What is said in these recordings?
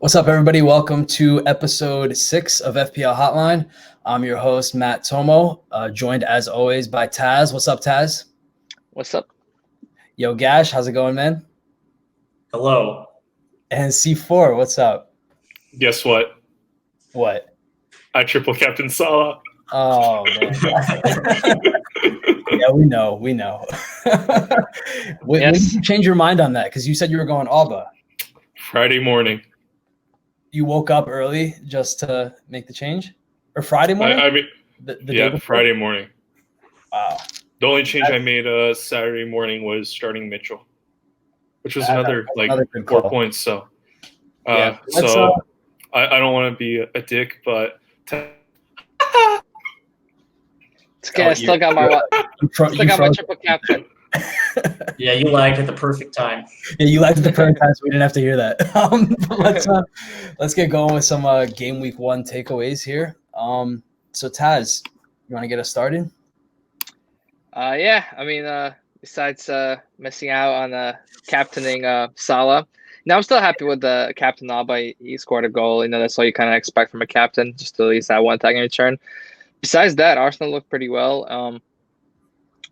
What's up, everybody? Welcome to episode 6 of FPL Hotline. I'm your host, Matt Tomo, joined as always by Taz. What's up, Taz? What's up? Yo, Gash, how's it going, man? Hello. And C4, what's up? Guess what? What? I triple captain Salah. Oh, man. Yeah, we know. When did you change your mind on that? Because you said you were going Alba. Friday morning. You woke up early just to make the change? Or Friday morning? I mean, the day before? Friday morning. Wow. The only change I made Saturday morning was starting Mitchell, which was another good 4 call. points. So, Yeah. I don't want to be a dick, but Still got my triple captain. Yeah, you lagged at the perfect time. Yeah, you liked the perfect time, so we didn't have to hear that. But let's get going with some game week 1 takeaways here. So Taz, you want to get us started? Besides missing out on captaining Salah, now I'm still happy with the captain Alba. He scored a goal. That's all you kind of expect from a captain, just to at least that one attacking return. Besides that, Arsenal looked pretty well.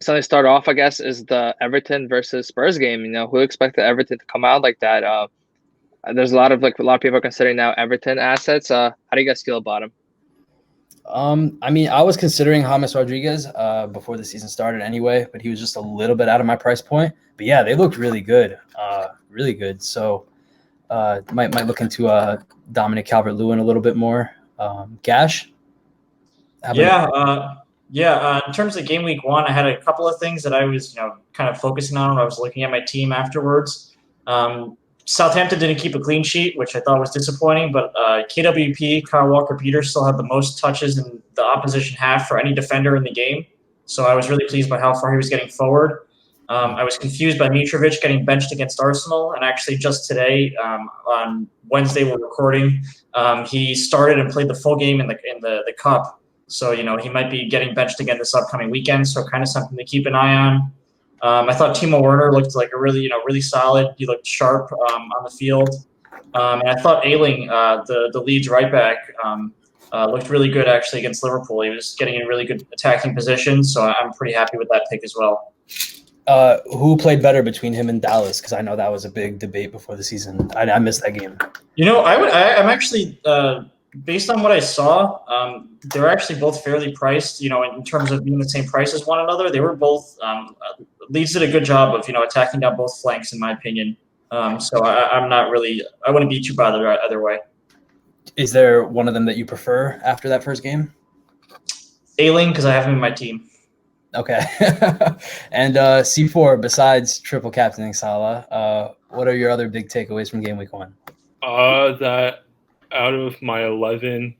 So they start off, I guess, is the Everton versus Spurs game. Who expected Everton to come out like that? There's a lot of people are considering now Everton assets. How do you guys feel about them? I was considering James Rodriguez before the season started anyway, but he was just a little bit out of my price point. But yeah, they looked really good, really good. So might look into Dominic Calvert-Lewin a little bit more. Gash? In terms of game week 1, I had a couple of things that I was, kind of focusing on when I was looking at my team afterwards. Southampton didn't keep a clean sheet, which I thought was disappointing, but KWP, Kyle Walker-Peters, still had the most touches in the opposition half for any defender in the game. So I was really pleased by how far he was getting forward. I was confused by Mitrovic getting benched against Arsenal, and actually just today, on Wednesday we're recording, he started and played the full game in the cup. So, he might be getting benched again this upcoming weekend. So kind of something to keep an eye on. I thought Timo Werner looked like a really solid. He looked sharp on the field. And I thought Ayling, the Leeds right back, looked really good actually against Liverpool. He was getting in really good attacking position. So I'm pretty happy with that pick as well. Who played better between him and Dallas? Because I know that was a big debate before the season. I missed that game. I'm actually based on what I saw, they're actually both fairly priced. In terms of being the same price as one another, they were both. Leeds did a good job of attacking down both flanks, in my opinion. So I'm not really. I wouldn't be too bothered either way. Is there one of them that you prefer after that first game? Ayling, because I have him in my team. Okay. And C4, besides triple captaining Salah, what are your other big takeaways from game week 1? That out of my 11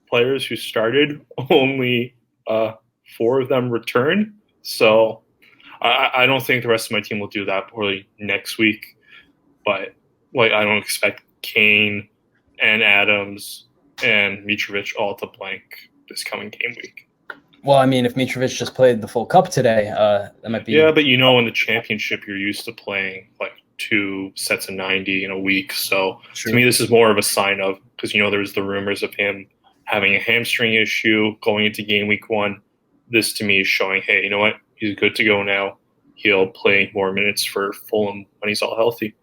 players who started, only 4 of them returned. So I don't think the rest of my team will do that poorly next week. But I don't expect Kane and Adams and Mitrovic all to blank this coming game week. Well, if Mitrovic just played the full cup today, that might be. Yeah, but in the championship, you're used to playing 2 sets of 90 in a week. So True. To me, this is more of a sign of, because there's the rumors of him having a hamstring issue going into game week 1. This to me is showing, hey, you know what? He's good to go now. He'll play more minutes for Fulham when he's all healthy.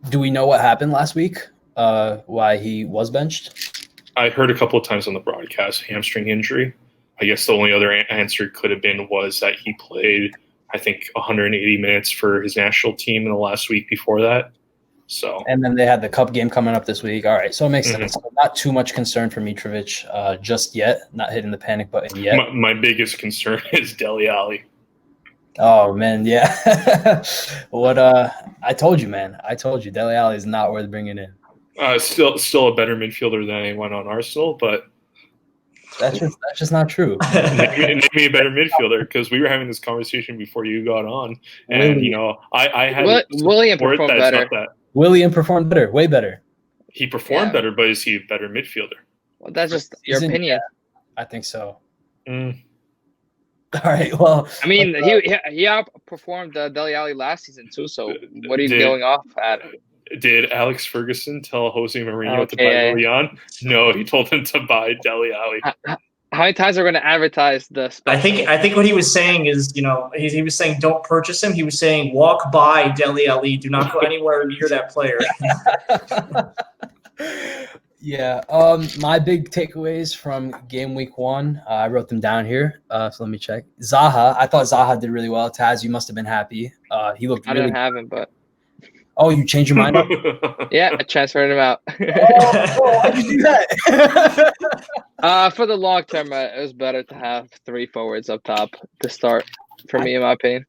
Do we know what happened last week? Why he was benched? I heard a couple of times on the broadcast, hamstring injury. I guess the only other answer could have been was that he played, I think, 180 minutes for his national team in the last week before that. So, and then they had the cup game coming up this week. All right, so it makes sense. Not too much concern for Mitrovic just yet. Not hitting the panic button yet. My biggest concern is Dele Alli. Oh man, yeah. I told you, man. I told you, Dele Alli is not worth bringing in. Still a better midfielder than anyone on Arsenal, but that's just not true. name me a better midfielder, because we were having this conversation before you got on, and I had William performed better. William performed better, way better. He performed better, but is he a better midfielder? Well, that's just your opinion. I think so. All right. Well, he outperformed Dele Alli last season too. So what are you going off at? Did Alex Ferguson tell Jose Mourinho to buy Okay. Willian? No, he told him to buy Dele Alli. How many times are we going to advertise the special? I think what he was saying is, he was saying don't purchase him. He was saying walk by Dele Alli. Do not go anywhere near that player. Yeah. My big takeaways from game week 1, I wrote them down here. So let me check. Zaha, I thought Zaha did really well. Taz, you must have been happy. He looked I really. don't have him, but Oh, you changed your mind? yeah, I transferred him out. Why'd you do that? For the long term, it was better to have 3 forwards up top to start. For me, in my opinion,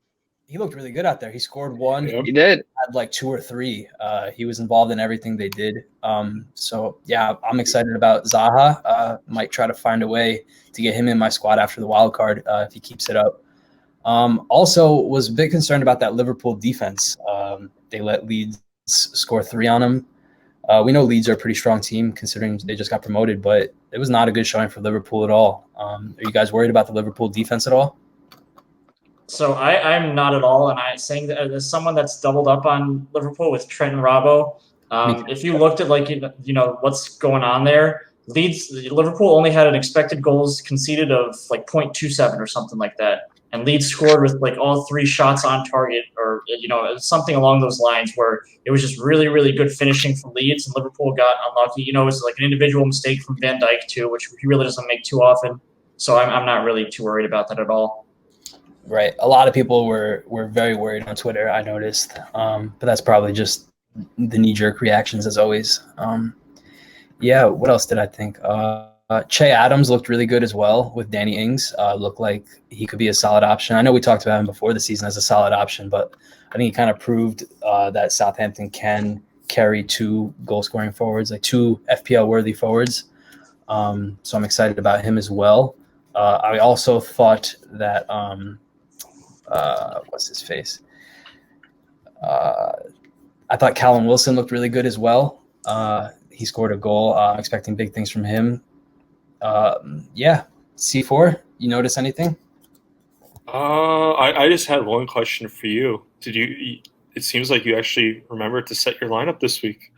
He looked really good out there. He scored 1. Yeah. he did. Had like 2 or 3. He was involved in everything they did. So yeah, I'm excited about Zaha. Might try to find a way to get him in my squad after the wild card if he keeps it up. Also was a bit concerned about that Liverpool defense. They let Leeds score 3 on them. We know Leeds are a pretty strong team considering they just got promoted, but it was not a good showing for Liverpool at all. Are you guys worried about the Liverpool defense at all? So I'm not at all, and I'm saying that as someone that's doubled up on Liverpool with Trent and Robbo, if you looked at what's going on there, Liverpool only had an expected goals conceded of like 0.27 or something like that, and Leeds scored with like all 3 shots on target, or something along those lines, where it was just really really good finishing from Leeds, and Liverpool got unlucky. It was like an individual mistake from Van Dijk too, which he really doesn't make too often. So I'm not really too worried about that at all. Right. A lot of people were very worried on Twitter, I noticed. But that's probably just the knee-jerk reactions as always. Yeah, what else did I think? Che Adams looked really good as well with Danny Ings. Looked like he could be a solid option. I know we talked about him before the season as a solid option, but I think he kind of proved that Southampton can carry 2 goal-scoring forwards, like 2 FPL-worthy forwards. So I'm excited about him as well. I also thought that what's his face? I thought Callum Wilson looked really good as well. He scored a goal. I'm expecting big things from him. Yeah, C4. You notice anything? I just had one question for you. Did you? It seems like you actually remembered to set your lineup this week.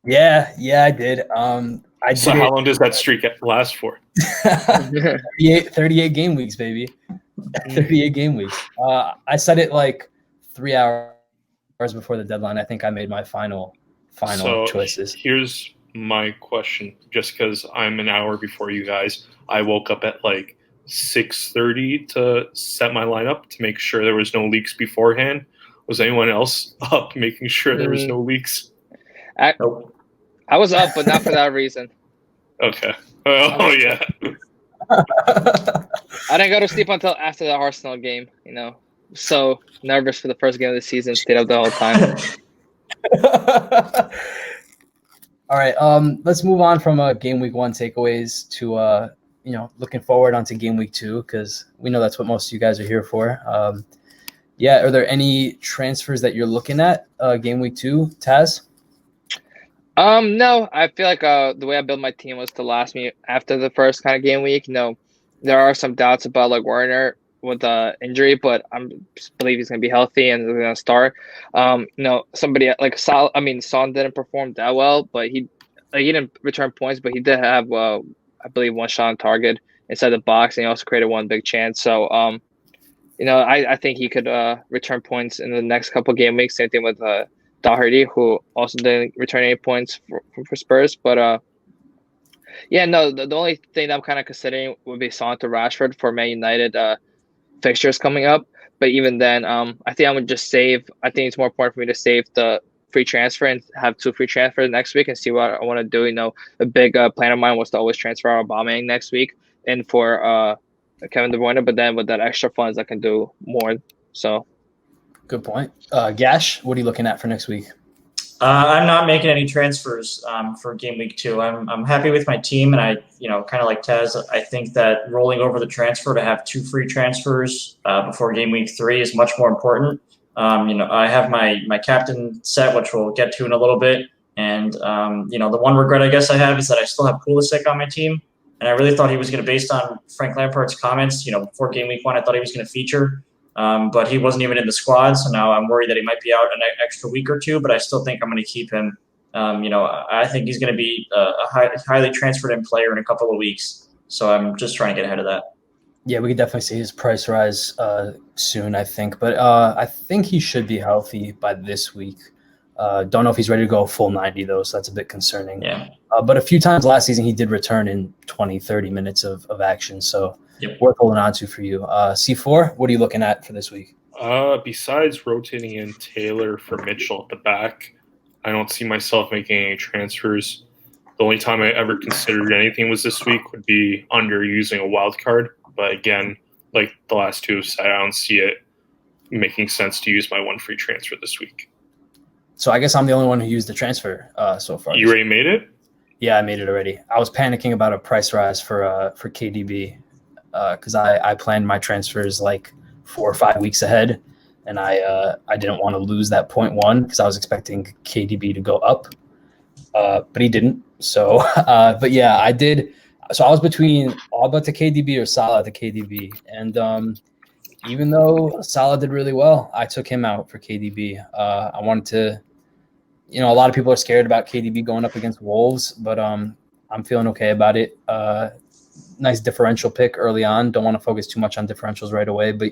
Yeah, I did. So how long does that streak last for? 38 game weeks, baby. 38 game weeks. I set it like 3 hours before the deadline. I think I made my final choices. Here's my question. Just because I'm an hour before you guys, I woke up at like 6:30 to set my lineup to make sure there was no leaks beforehand. Was anyone else up making sure there was no leaks? I was up, but not for that reason. Okay. Oh yeah. I didn't go to sleep until after the Arsenal game. So nervous for the first game of the season. Stayed up the whole time. All right. Let's move on from game week 1 takeaways to looking forward onto game week 2, because we know that's what most of you guys are here for. Yeah. Are there any transfers that you're looking at game week 2, Taz? No, I feel like the way I built my team was to last me after the first kind of game week. There are some doubts about like Werner with the injury, but I believe he's gonna be healthy and he's gonna start. Somebody like Son didn't perform that well, but he didn't return points, but he did have I believe 1 shot on target inside the box, and he also created 1 big chance. So I think he could return points in the next couple game weeks. Same thing with Doherty, who also didn't return any points for Spurs. But the only thing that I'm kind of considering would be Son to Rashford for Man United fixtures coming up. But even then, I think I would just save. I think it's more important for me to save the free transfer and have 2 free transfers next week and see what I want to do. A big plan of mine was to always transfer Aubameyang next week and for Kevin De Bruyne. But then with that extra funds, I can do more. So. Good point. Gash, what are you looking at for next week? I'm not making any transfers for game week 2. I'm happy with my team, and I kind of like Taz. I think that rolling over the transfer to have 2 free transfers before game week 3 is much more important. I have my captain set, which we'll get to in a little bit, and the one regret I guess I have is that I still have Pulisic on my team, and I really thought he was going to, based on Frank Lampard's comments, before game week 1, I thought he was going to feature. but he wasn't even in the squad. So now I'm worried that he might be out an extra week or two, but I still think I'm going to keep him. I think he's going to be a highly transferred in player in a couple of weeks. So I'm just trying to get ahead of that. Yeah, we could definitely see his price rise soon, I think. But I think he should be healthy by this week. Don't know if he's ready to go full 90, though, so that's a bit concerning. Yeah. But a few times last season, he did return in 20, 30 minutes of action. So worth holding on to for you. C4, what are you looking at for this week? Besides rotating in Taylor for Mitchell at the back, I don't see myself making any transfers. The only time I ever considered anything was this week would be under using a wild card. But again, like the last two have said, I don't see it making sense to use my one free transfer this week. So I guess I'm the only one who used the transfer so far. You already made it? Yeah, I made it already. I was panicking about a price rise for KDB because I planned my transfers like 4 or 5 weeks ahead, and I didn't want to lose that 0.1 because I was expecting KDB to go up, but he didn't. So, but yeah, I did. So I was between Alba to KDB or Salah to KDB, and even though Salah did really well, I took him out for KDB. I wanted to. A lot of people are scared about KDB going up against Wolves, but I'm feeling okay about it. Nice differential pick early on. Don't want to focus too much on differentials right away, but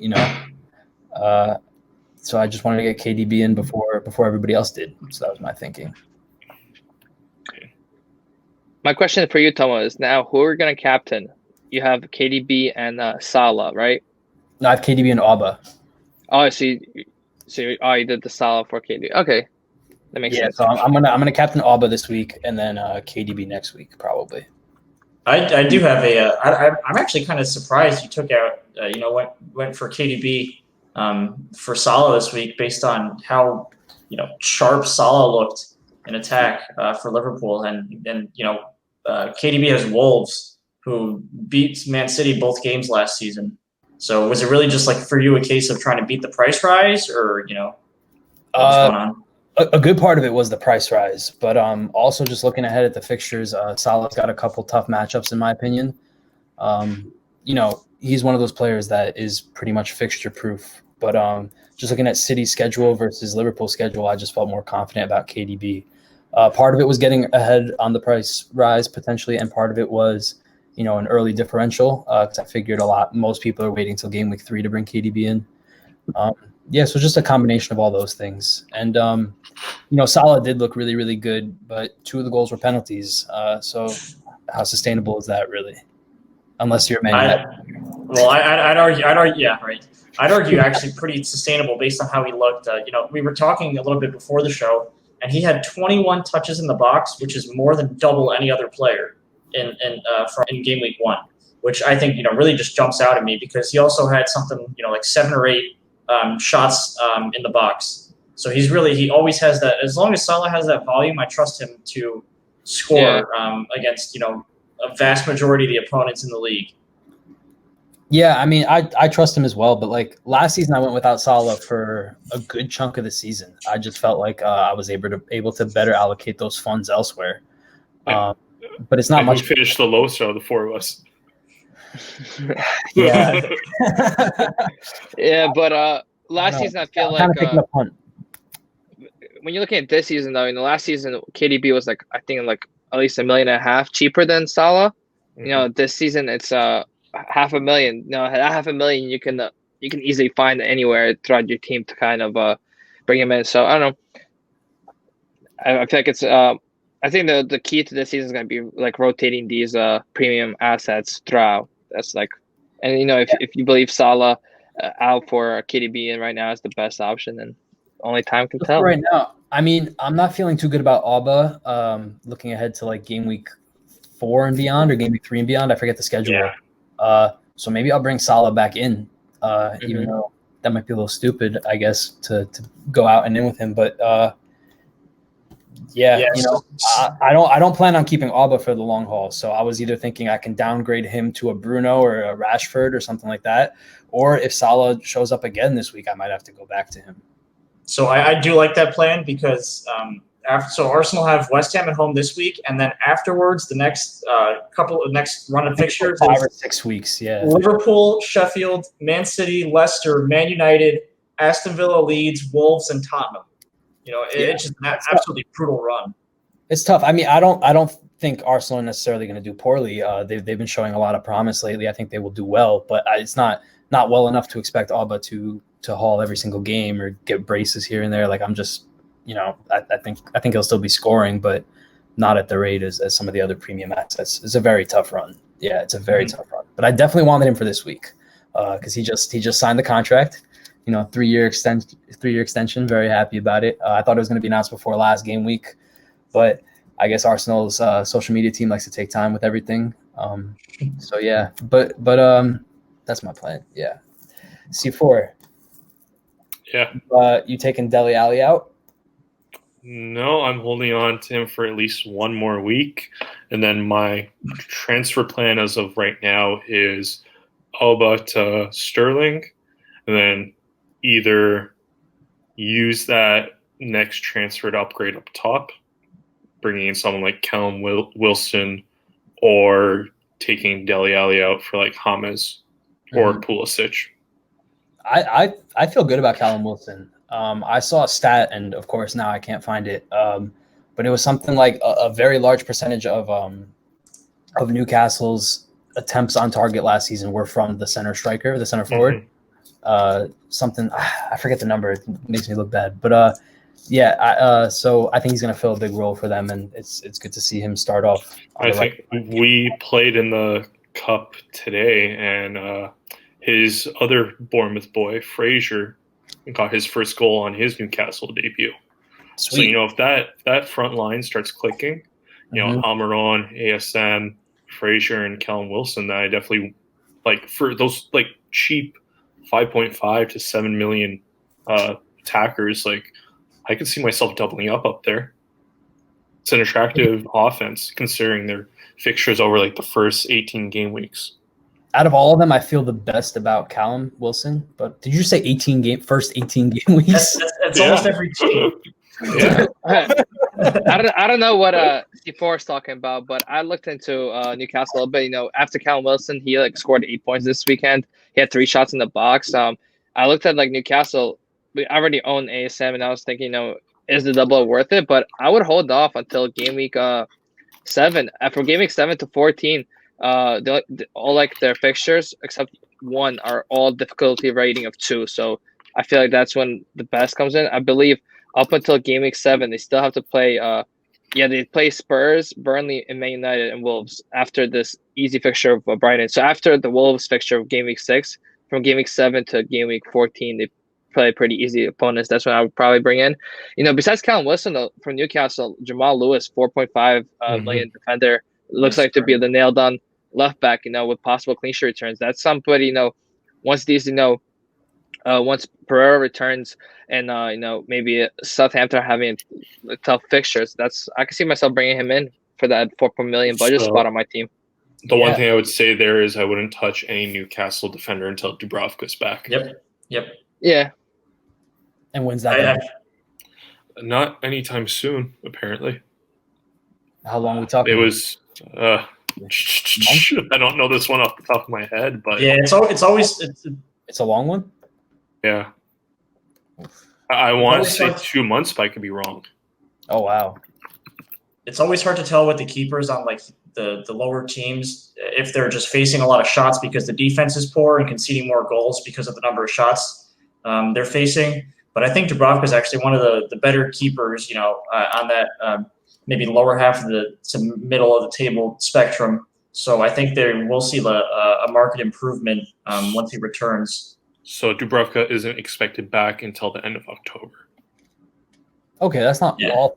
so I just wanted to get KDB in before everybody else did. So that was my thinking. My question for you, Tomo, is now who are going to captain? You have KDB and Salah, right? No, I have KDB and Alba. Oh, I see. So you did the Salah for KDB. Okay. That makes sense. So I'm gonna captain Alba this week and then KDB next week probably. I do have I'm actually kind of surprised you took out went for KDB for Salah this week based on how sharp Salah looked in attack for Liverpool, and KDB has Wolves who beat Man City both games last season. So was it really just like for you a case of trying to beat the price rise, or what's going on? A good part of it was the price rise, but also just looking ahead at the fixtures, Salah's got a couple tough matchups in my opinion. He's one of those players that is pretty much fixture proof. But just looking at City's schedule versus Liverpool's schedule, I just felt more confident about KDB. Part of it was getting ahead on the price rise potentially, and part of it was an early differential because I figured most people are waiting till game week 3 to bring KDB in. So just a combination of all those things. And, Salah did look really, really good, but 2 of the goals were penalties. So how sustainable is that really? Unless you're a Man United. I'd argue, yeah, right. I'd argue actually pretty sustainable based on how he looked. We were talking a little bit before the show, and he had 21 touches in the box, which is more than double any other player in game week 1, which I think, really just jumps out at me because he also had something, like 7 or 8 shots in the box. So he always has that. As long as Salah has that volume, I trust him to score against a vast majority of the opponents in the league. Yeah, I mean, I trust him as well, but like last season I went without Salah for a good chunk of the season. I just felt like I was able to better allocate those funds elsewhere. But it's not much. We finished the lowest out of the 4 of us. Yeah. Yeah, but last season I feel like when you're looking at this season though, in the last season KDB was like I think like at least $1.5 million cheaper than Salah. Mm-hmm. This season it's $500,000. That $500,000 you can easily find anywhere throughout your team to kind of bring him in. So I don't know. I feel like it's I think the key to this season is going to be like rotating these premium assets throughout. That's like, and if you believe Salah out for KDB and right now is the best option, then only time can tell. Right now, I mean, I'm not feeling too good about Alba. Looking ahead to like game week 4 and beyond, or game week 3 and beyond. I forget the schedule. Yeah. So maybe I'll bring Salah back in, even though that might be a little stupid, I guess, to go out and in with him. But I don't plan on keeping Alba for the long haul. So I was either thinking I can downgrade him to a Bruno or a Rashford or something like that, or if Salah shows up again this week, I might have to go back to him. So I do like that plan because So Arsenal have West Ham at home this week, and then afterwards, the next next run of fixtures 5 is or 6 weeks. Yeah. Liverpool, Sheffield, Man City, Leicester, Man United, Aston Villa, Leeds, Wolves, and Tottenham. It's just an absolutely brutal run. It's tough. I mean, I don't think Arsenal are necessarily going to do poorly. They've been showing a lot of promise lately. I think they will do well, but it's not well enough to expect Alba to haul every single game or get braces here and there. Like I'm just, I think he'll still be scoring, but not at the rate as some of the other premium assets. It's a very tough run. Yeah, it's a very tough run. But I definitely wanted him for this week because he just signed the contract. 3-year extension. Very happy about it. I thought it was going to be announced before last game week, but I guess Arsenal's social media team likes to take time with everything. So yeah, but that's my plan. Yeah, C4. Yeah. You taking Dele Alli out? No, I'm holding on to him for at least one more week, and then my transfer plan as of right now is Alba to Sterling, and then either use that next transfer to upgrade up top, bringing in someone like Callum Wilson, or taking Dele Alli out for like James or Pulisic. I feel good about Callum Wilson. I saw a stat, and of course now I can't find it, but it was something like a very large percentage of Newcastle's attempts on target last season were from the center striker, the center forward. Something I forget the number. It makes me look bad, but so I think he's going to fill a big role for them, and it's good to see him start off. I think we played in the cup today, and his other Bournemouth boy, Fraser, got his first goal on his Newcastle debut. Sweet. So if that front line starts clicking, Almiron, ASM, Fraser, and Callum Wilson, that I definitely like for those like cheap 5.5 to 7 million attackers. Like I could see myself doubling up there. It's an attractive offense considering their fixtures over like the first 18 game weeks. Out of all of them, I feel the best about Callum Wilson. But did you say first 18 game weeks? That's almost every team. Yeah. I don't know what C4 is talking about, but I looked into Newcastle a bit. After Callum Wilson, he scored 8 points this weekend. He had 3 shots in the box. I looked at Newcastle. We already own ASM, and I was thinking, is the double worth it? But I would hold off until game week 7. From game week 7 to 14, all their fixtures except one are all difficulty rating of 2. So I feel like that's when the best comes in. I believe up until game week 7, they still have to play. They play Spurs, Burnley, and Man United and Wolves after this easy fixture of Brighton. So after the Wolves fixture of game week 6, from game week 7 to game week 14, they play pretty easy opponents. That's what I would probably bring in. Besides Callum Wilson from Newcastle, Jamal Lewis, 4.5 million defender, looks like to be the nailed on left back. With possible clean sheet returns. That's somebody. Once these once Pereira returns and maybe Southampton are having tough fixtures, I can see myself bringing him in for that 4 million budget spot on my team. The one thing I would say there is I wouldn't touch any Newcastle defender until Dubravka's back. Yep. Yeah. And when's that? Not anytime soon, apparently. How long are we talking? It was. I don't know this one off the top of my head, but it's a long one. Yeah, I want to say 2 months, but I could be wrong. Oh wow! It's always hard to tell with the keepers on the lower teams if they're just facing a lot of shots because the defense is poor and conceding more goals because of the number of shots they're facing. But I think Dubravka is actually one of the better keepers, on that maybe lower half of the middle of the table spectrum. So I think we'll see a market improvement once he returns. So Dubravka isn't expected back until the end of October. Okay, that's not all.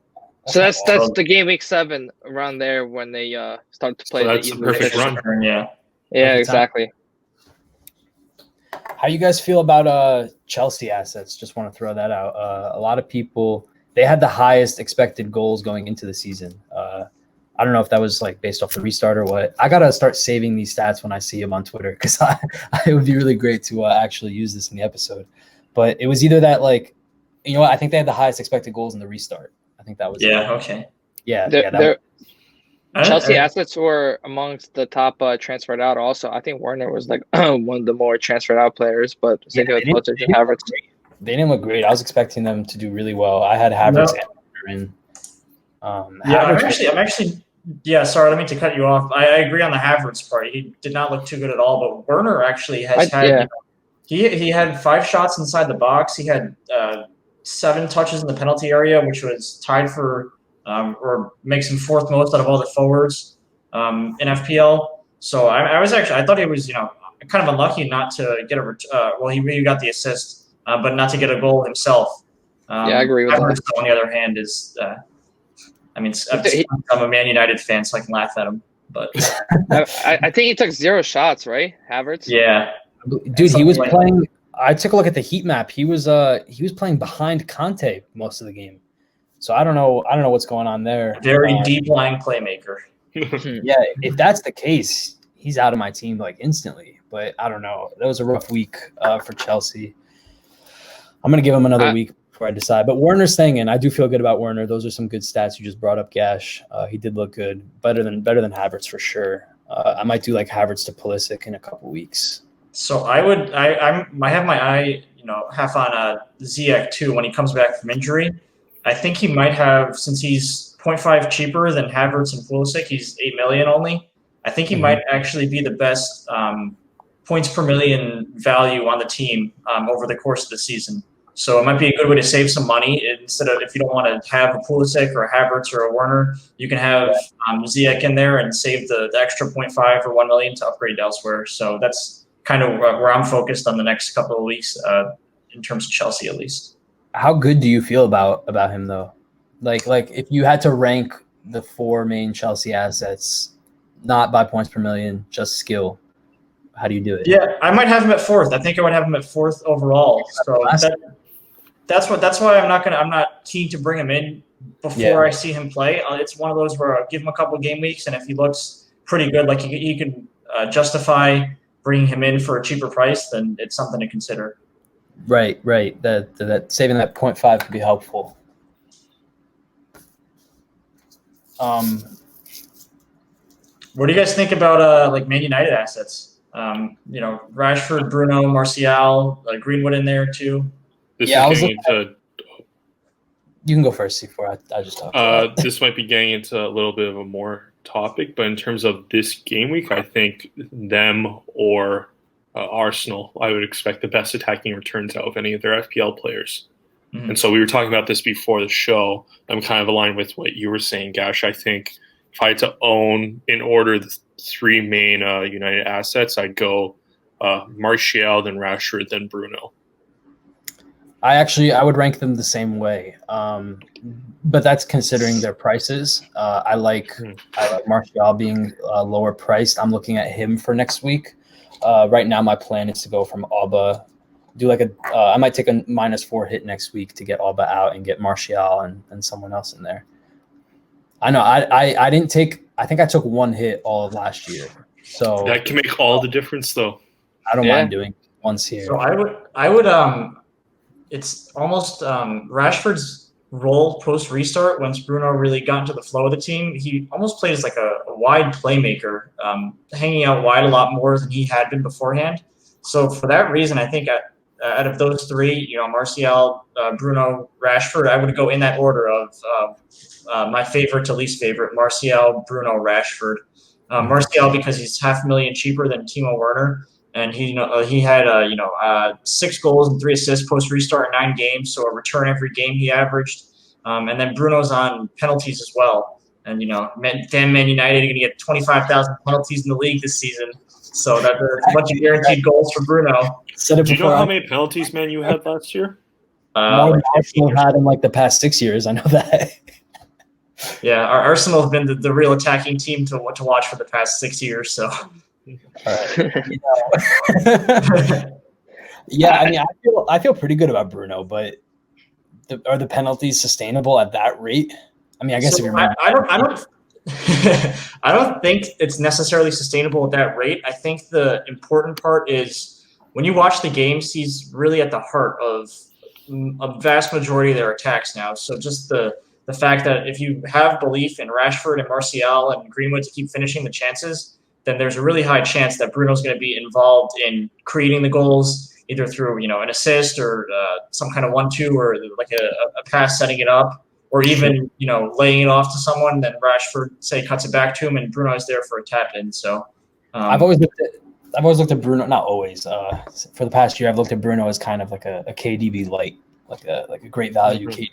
That's the game week 7 around there when they start to play. So that's a perfect run. Yeah, exactly. How you guys feel about Chelsea assets? Just want to throw that out. A lot of people, they had the highest expected goals going into the season. I don't know if that was based off the restart or what. I got to start saving these stats when I see them on Twitter because it would be really great to actually use this in the episode. But it was either that I think they had the highest expected goals in the restart. I think that was Yeah. Okay. yeah. Chelsea assets were amongst the top transferred out. Also, I think Werner was like one of the more transferred out players, but same thing with Pulisic and Havertz. They didn't look great. I was expecting them to do really well. I had Havertz and Werner in. I'm actually. Yeah, sorry, I don't mean to cut you off. I agree on the Havertz part. He did not look too good at all, but Werner actually has had. He had 5 shots inside the box. He had 7 touches in the penalty area, which was tied for or makes him 4th most out of all the forwards in FPL. So I thought he was kind of unlucky not to get he got the assist, but not to get a goal himself. I agree with Havertz, that. on the other hand, is I'm a Man United fan, so I can laugh at him. But I think he took 0 shots, right, Havertz? Yeah, dude, he was playing. I took a look at the heat map. He was playing behind Conte most of the game. So I don't know what's going on there. Very deep lying playmaker. Yeah, if that's the case, he's out of my team like instantly. But I don't know. That was a rough week for Chelsea. I'm gonna give him another week before I decide. But Werner's staying in. I do feel good about Werner. Those are some good stats you just brought up, Gash. He did look good, better than Havertz for sure. I might do like Havertz to Pulisic in a couple weeks. So I have my eye half on Ziyech too when he comes back from injury. I think he might have, since he's 0.5 cheaper than Havertz and Pulisic, he's 8 million only. I think he might actually be the best points per million value on the team over the course of the season. So it might be a good way to save some money. Instead of, if you don't want to have a Pulisic or a Havertz or a Werner, you can have Ziyech in there and save the extra 0.5 or 1 million to upgrade elsewhere. So that's kind of where I'm focused on the next couple of weeks in terms of Chelsea, at least. How good do you feel about him though? Like if you had to rank the 4 main Chelsea assets, not by points per million, just skill, how do you do it? Yeah, I might have him at 4th. I think I would have him at 4th overall. So that's why I'm not keen to bring him in before I see him play. It's one of those where I'll give him a couple of game weeks, and if he looks pretty good, like he can justify bringing him in for a cheaper price, then it's something to consider. Right. That saving that 0.5 could be helpful. What do you guys think about like Man United assets? Rashford, Bruno, Martial, Greenwood in there too. You can go first before I just talk. This might be getting into a little bit of a more topic, but in terms of this game week, I think them or Arsenal, I would expect the best attacking returns out of any of their FPL players. Mm-hmm. And so we were talking about this before the show. I'm kind of aligned with what you were saying, Gash. I think if I had to own in order the 3 main United assets, I'd go Martial, then Rashford, then Bruno. I would rank them the same way, but that's considering their prices. I like Martial being lower priced. I'm looking at him for next week. Right now, my plan is to go from Alba, do like I might take a -4 hit next week to get Alba out and get Martial and someone else in there. I know I didn't take. I think I took 1 hit all of last year, so that can make all the difference, though. I don't mind doing once here. So I would it's almost Rashford's role post restart once Bruno really got into the flow of the team. He almost played as like a wide playmaker, hanging out wide a lot more than he had been beforehand. So for that reason, I think out of those 3, Martial, Bruno, Rashford, I would go in that order of my favorite to least favorite: Martial, Bruno, Rashford. Martial because he's $500,000 cheaper than Timo Werner. And he had 6 goals and 3 assists post restart in 9 games, so a return every game he averaged. And then Bruno's on penalties as well. And Man United are going to get 25,000 penalties in the league this season, so that's a bunch of guaranteed goals for Bruno. Do you know how many penalties Man U had last year? More than Arsenal had in like the past 6 years. I know that. Yeah, our Arsenal have been the real attacking team to watch for the past 6 years. So. Yeah, I mean, I feel pretty good about Bruno, but are the penalties sustainable at that rate? I mean, I guess if you're I don't think it's necessarily sustainable at that rate. I think the important part is when you watch the games, he's really at the heart of a vast majority of their attacks now. So just the the fact that if you have belief in Rashford and Martial and Greenwood to keep finishing the chances, then there's a really high chance that Bruno's going to be involved in creating the goals, either through an assist or some kind of 1-2 or like a pass setting it up, or even laying it off to someone. Then Rashford say cuts it back to him, and Bruno's there for a tap in. So I've always looked at Bruno. Not always. For the past year, I've looked at Bruno as kind of like a KDB light, like a great value KDB.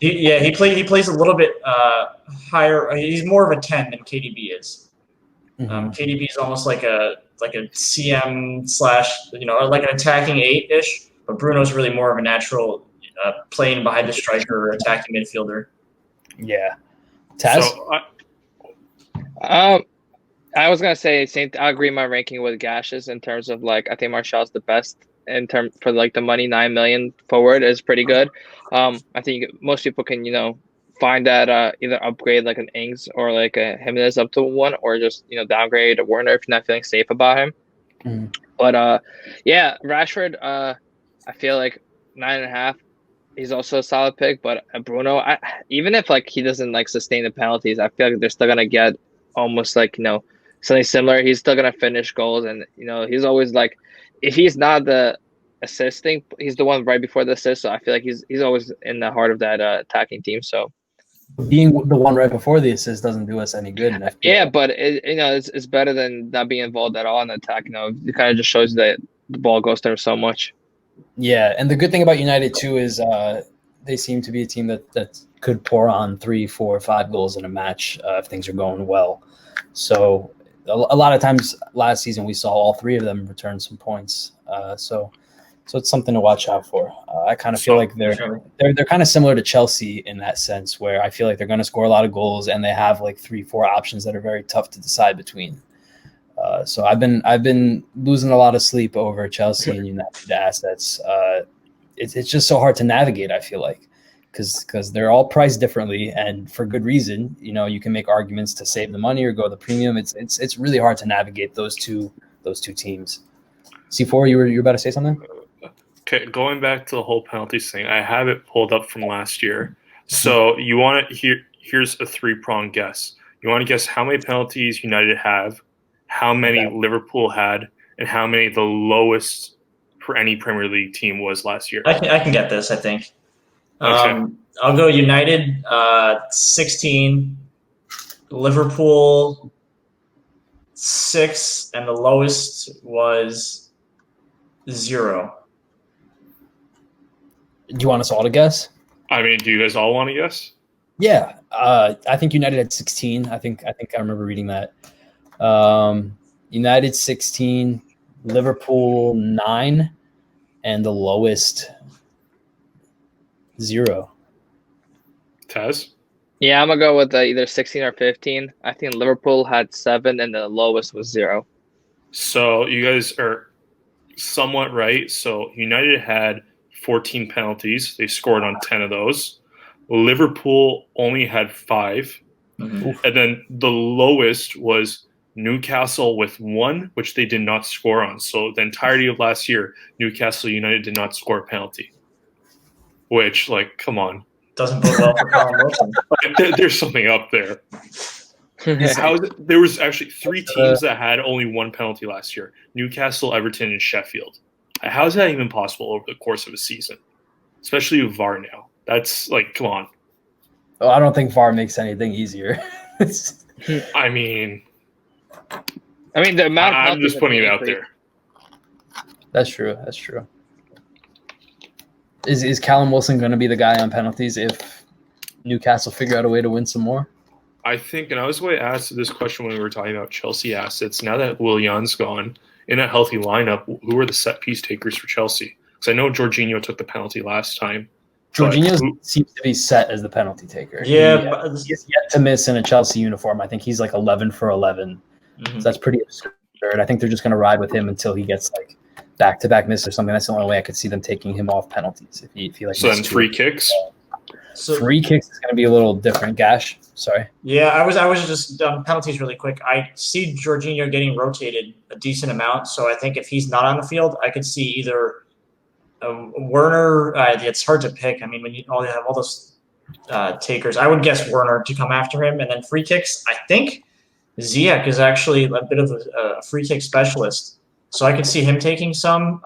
He plays a little bit higher. He's more of a 10 than KDB is. KDB is almost like a CM / like an attacking 8-ish, but Bruno's really more of a natural playing behind the striker or attacking midfielder. Yeah. Taz? So, I was gonna say I agree my ranking with Gash's in terms of I think Martial's the best in term for the money. 9 million forward is pretty good. I think most people can find that either upgrade like an Ings or like a Jimenez up to 1, or just downgrade a Werner if you're not feeling safe about him. But yeah, Rashford, I feel like 9.5. He's also a solid pick, but Bruno, even if he doesn't sustain the penalties, I feel like they're still gonna get almost something similar. He's still gonna finish goals, and he's always if he's not the assisting, he's the one right before the assist. So I feel like he's always in the heart of that attacking team. So being the one right before the assist doesn't do us any good in FPL. Yeah, but it's better than not being involved at all in the attack. It kind of just shows that the ball goes there so much. Yeah, and the good thing about United too is they seem to be a team that could pour on 3, 4, 5 goals in a match if things are going well. So a lot of times last season we saw all 3 of them return some points. So it's something to watch out for. I kind of feel like they're kind of similar to Chelsea in that sense, where I feel like they're going to score a lot of goals and they have 3, 4 options that are very tough to decide between. So I've been losing a lot of sleep over Chelsea and United assets. It's just so hard to navigate, I feel like, because they're all priced differently and for good reason. You can make arguments to save the money or go the premium. It's really hard to navigate those two teams. C4, you were about to say something? Okay, going back to the whole penalties thing, I have it pulled up from last year. So you want to here's a 3-pronged guess. You want to guess how many penalties United have, how many Liverpool had, and how many the lowest for any Premier League team was last year. I can get this, I think. Okay. I'll go United 16, Liverpool 6, and the lowest was 0. Do you want us all to guess? I mean, do you guys all want to guess? Yeah, I think United had 16. I think I remember reading that. United 16, Liverpool 9, and the lowest 0. Taz? Yeah, I'm gonna go with either 16 or 15. I think Liverpool had 7, and the lowest was 0. So you guys are somewhat right. So United had 14 penalties. They scored on 10 of those. Liverpool only had 5. And then the lowest was Newcastle with 1, which they did not score on. So the entirety of last year, Newcastle United did not score a penalty. Which, come on. Doesn't bode well for Colin Wilson. There's something up there. There was actually 3 teams that had only 1 penalty last year: Newcastle, Everton, and Sheffield. How is that even possible over the course of a season? Especially with VAR now. That's come on. Oh, I don't think VAR makes anything easier. I mean, the amount. I'm just putting it out there. That's true. Is Callum Wilson going to be the guy on penalties if Newcastle figure out a way to win some more? I think, and I was going to ask this question when we were talking about Chelsea assets. Now that Willian's gone, in a healthy lineup, who are the set piece takers for Chelsea? Because I know Jorginho took the penalty last time. Jorginho seems to be set as the penalty taker. Yeah, he's yet to miss in a Chelsea uniform. I think he's 11 for 11. So that's pretty absurd. I think they're just going to ride with him until he gets back-to-back miss or something. That's the only way I could see them taking him off penalties. If he so then free kicks. So, free kicks is going to be a little different. Gash, sorry. Yeah, I was just penalties really quick. I see Jorginho getting rotated a decent amount, so I think if he's not on the field, I could see either Werner. It's hard to pick. I mean, when you have all those takers. I would guess Werner to come after him, and then free kicks. I think Ziyech is actually a bit of a free kick specialist, so I could see him taking some.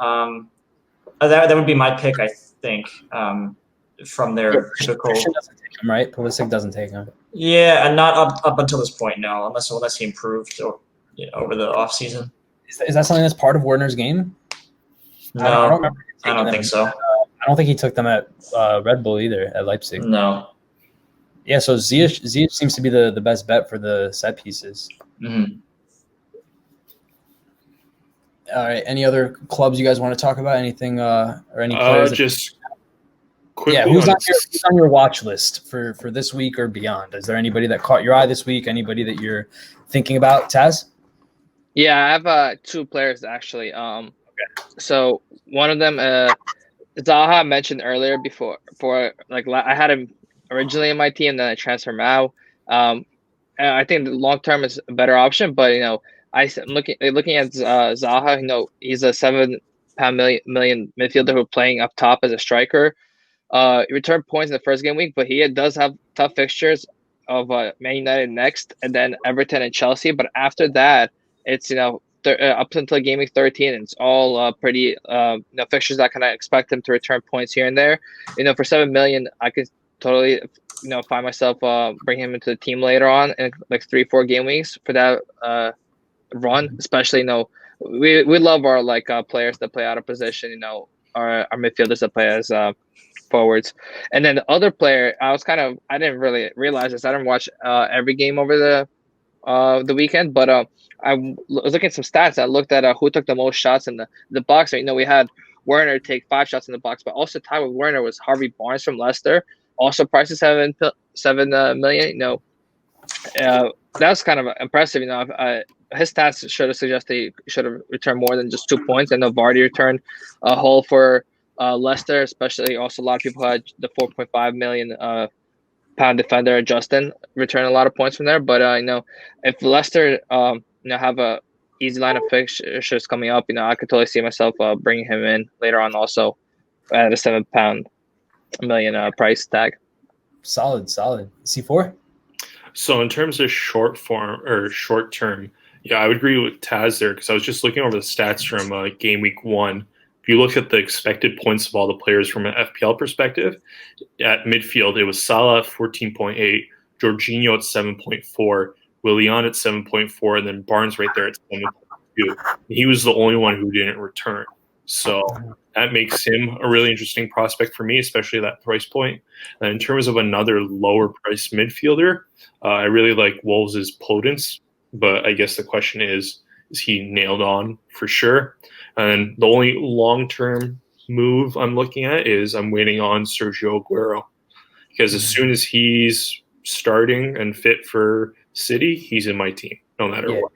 That would be my pick, I think, from their typical. Christian doesn't take him, right? Pulisic doesn't take him. Yeah, and not up until this point, no, unless he improved over the off season. Is that something that's part of Werner's game? No, I don't remember. I don't think so. I don't think he took them at Red Bull either at Leipzig. No. Yeah, so Ziyech seems to be the best bet for the set pieces. Mm-hmm. All right. Any other clubs you guys want to talk about? Anything or any players? Just quickly. Yeah, who's on your watch list for this week or beyond? Is there anybody that caught your eye this week? Anybody that you're thinking about, Taz? Yeah, I have 2 players actually. So one of them, Zaha, I mentioned earlier before. I had him originally in my team, then I transferred him out. And I think the long term is a better option, but I'm looking at Zaha. He's a £7 million midfielder who's playing up top as a striker. He returned points in the first game week, but he does have tough fixtures of Man United next, and then Everton and Chelsea. But after that, it's up until game week 13, it's all pretty fixtures that kind of expect him to return points here and there. For $7 million, I could totally find myself bring him into the team later on in like 3-4 game weeks for that run. Especially we love our players that play out of position. Our midfielders that play as forwards. And then the other player, I didn't really realize this. I didn't watch every game over the weekend, but I was looking at some stats. I looked at who took the most shots in the box. We had Werner take 5 shots in the box, but also tied with Werner was Harvey Barnes from Leicester, also priced at $7 million. That's kind of impressive. His stats should have suggested he should have returned more than just 2 points. I know Vardy returned a haul for Leicester, especially. Also, a lot of people had the 4.5 million pound defender Justin return a lot of points from there. But if Leicester have a easy line of fixtures coming up, I could totally see myself bringing him in later on also at a £7 million price tag. Solid. C4. So in terms of short term, yeah, I would agree with Taz there because I was just looking over the stats from game week 1. If you look at the expected points of all the players from an FPL perspective, at midfield, it was Salah 14.8, Jorginho at 7.4, Willian at 7.4, and then Barnes right there at 7.2. He was the only one who didn't return. So that makes him a really interesting prospect for me, especially at that price point. And in terms of another lower price midfielder, I really like Wolves' Podence, but I guess the question is he nailed on for sure? And the only long-term move I'm looking at is I'm waiting on Sergio Aguero, because as soon as he's starting and fit for City, he's in my team, no matter what.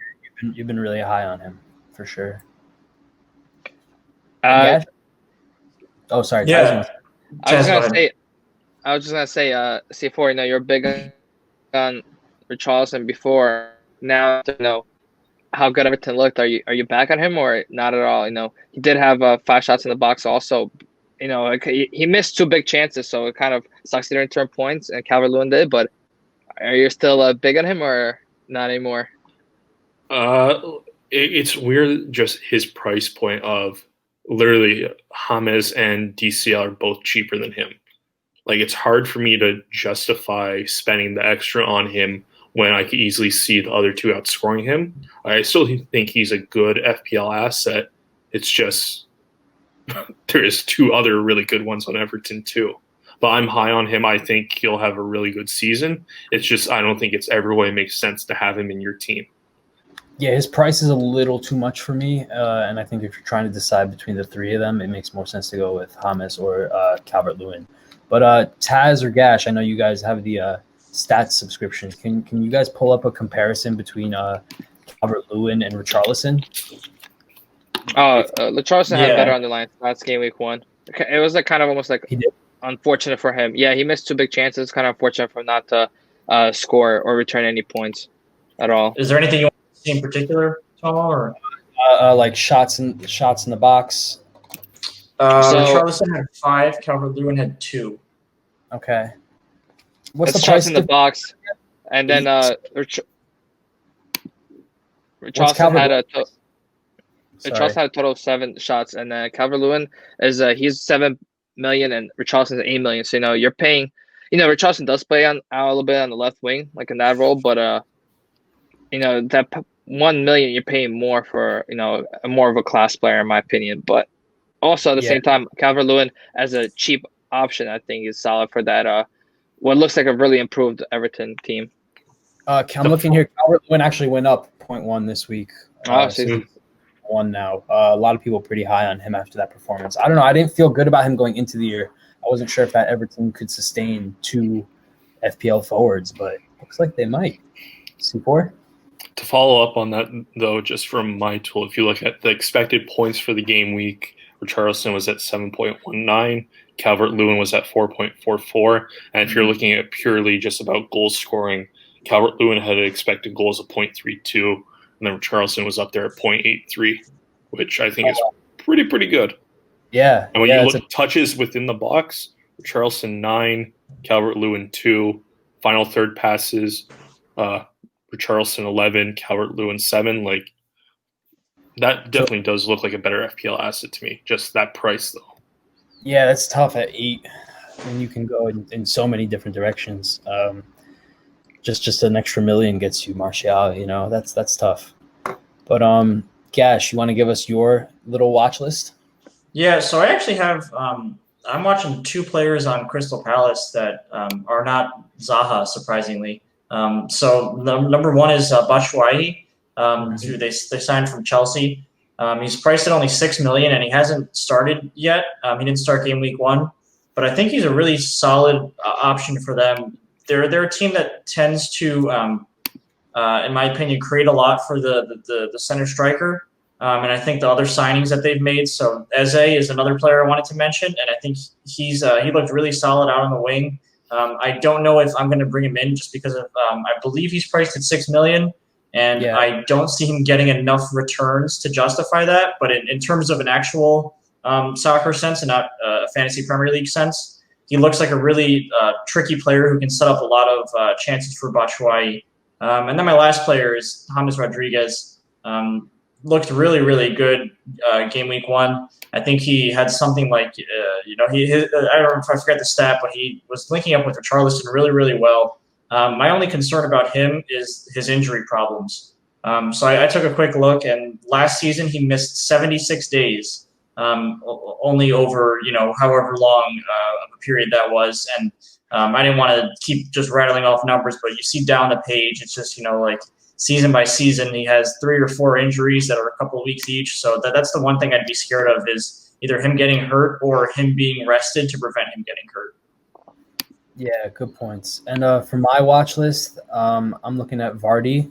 You've been really high on him for sure. Oh, sorry. Yeah. I was just gonna say, C4. You're big on Richarlison before. Now to know how good Everton looked. Are you back on him or not at all? He did have 5 shots in the box. Also, he missed 2 big chances, so it kind of sucks he didn't return points, and Calvert-Lewin did. But are you still big on him or not anymore? It's weird, just his price point of literally James and DCL are both cheaper than him. Like, it's hard for me to justify spending the extra on him when I could easily see the other 2 outscoring him. I still think he's a good FPL asset. It's just there's 2 other really good ones on Everton too. But I'm high on him. I think he'll have a really good season. It's just I don't think it's every way it makes sense to have him in your team. Yeah, his price is a little too much for me, and I think if you're trying to decide between the 3 of them, it makes more sense to go with James or Calvert-Lewin. But Taz or Gash, I know you guys have the stats subscription. Can you guys pull up a comparison between Calvert-Lewin and Richarlison? Richarlison had better underlying stats game week 1. It was kind of almost unfortunate for him. Yeah, he missed 2 big chances. Kind of unfortunate for him not to score or return any points at all. Is there anything you want to see in particular, Tom? Or like shots in the box? Richarlison had 5. Calvert-Lewin had 2. Okay. What's It's the price just in the diff- box, and then Richarlison Calvert- had a Sorry. Richarlison had a total of 7 shots, and Calvert-Lewin is he's 7 million, and Richarlison's 8 million. So you're paying. Richarlison does play out a little bit on the left wing, like in that role, but that 1 million you're paying more for a more of a class player in my opinion. But also at the same time, Calvert-Lewin as a cheap option, I think is solid for that. What looks like a really improved Everton team. I'm looking here. Calvert-Lewin actually went up 0.1 this week. So he's 1 now. A lot of people pretty high on him after that performance. I don't know. I didn't feel good about him going into the year. I wasn't sure if that Everton could sustain 2 FPL forwards, but looks like they might. C4? To follow up on that, though, just from my tool, if you look at the expected points for the game week, Richarlison was at 7.19, Calvert-Lewin was at 4.44, and if you're looking at purely just about goal scoring, Calvert-Lewin had expected goals of 0.32, and then Richarlison was up there at 0.83, which I think is pretty good. Yeah. And when you look at touches within the box, Richarlison 9, Calvert-Lewin 2, final third passes, Richarlison 11, Calvert-Lewin 7. Like, that definitely does look like a better FPL asset to me. Just that price, though. Yeah, that's tough at 8. And you can go in so many different directions. Just an extra million gets you Martial. That's tough. But Gash, you want to give us your little watch list? Yeah, so I actually have. I'm watching 2 players on Crystal Palace that are not Zaha, surprisingly. So number one is Batshuayi, who they signed from Chelsea. He's priced at only 6 million, and he hasn't started yet. He didn't start game week 1, but I think he's a really solid option for them. They're a team that tends to, in my opinion, create a lot for the center striker. And I think the other signings that they've made. So Eze is another player I wanted to mention, and I think he looked really solid out on the wing. I don't know if I'm going to bring him in just because of I believe he's priced at 6 million, and I don't see him getting enough returns to justify that. But in terms of an actual soccer sense and not a fantasy Premier League sense, he looks like a really tricky player who can set up a lot of chances for Batshuayi. And then my last player is James Rodriguez. Looked really, really good game week 1. I think he had something like, I don't know if I forget the stat, but he was linking up with Richarlison really, really well. My only concern about him is his injury problems. So I took a quick look, and last season he missed 76 days, only over, however long of a period that was. And I didn't want to keep just rattling off numbers, but you see down the page, it's just, like, season by season, he has 3 or 4 injuries that are a couple of weeks each. So that's the one thing I'd be scared of is either him getting hurt or him being rested to prevent him getting hurt. Yeah, good points. And for my watch list, I'm looking at Vardy.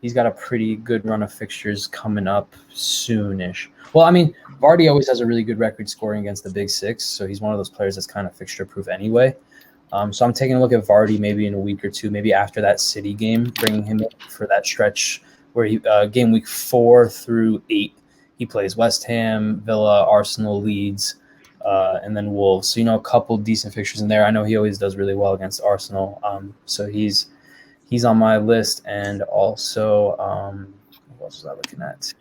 He's got a pretty good run of fixtures coming up soonish. Well, I mean, Vardy always has a really good record scoring against the Big Six, so he's one of those players that's kind of fixture-proof anyway. So I'm taking a look at Vardy maybe in a week or 2, maybe after that City game, bringing him in for that stretch where he game week 4 through 8, he plays West Ham, Villa, Arsenal, Leeds, and then Wolves. So, a couple decent fixtures in there. I know he always does really well against Arsenal. So he's on my list. And also, what else was I looking at?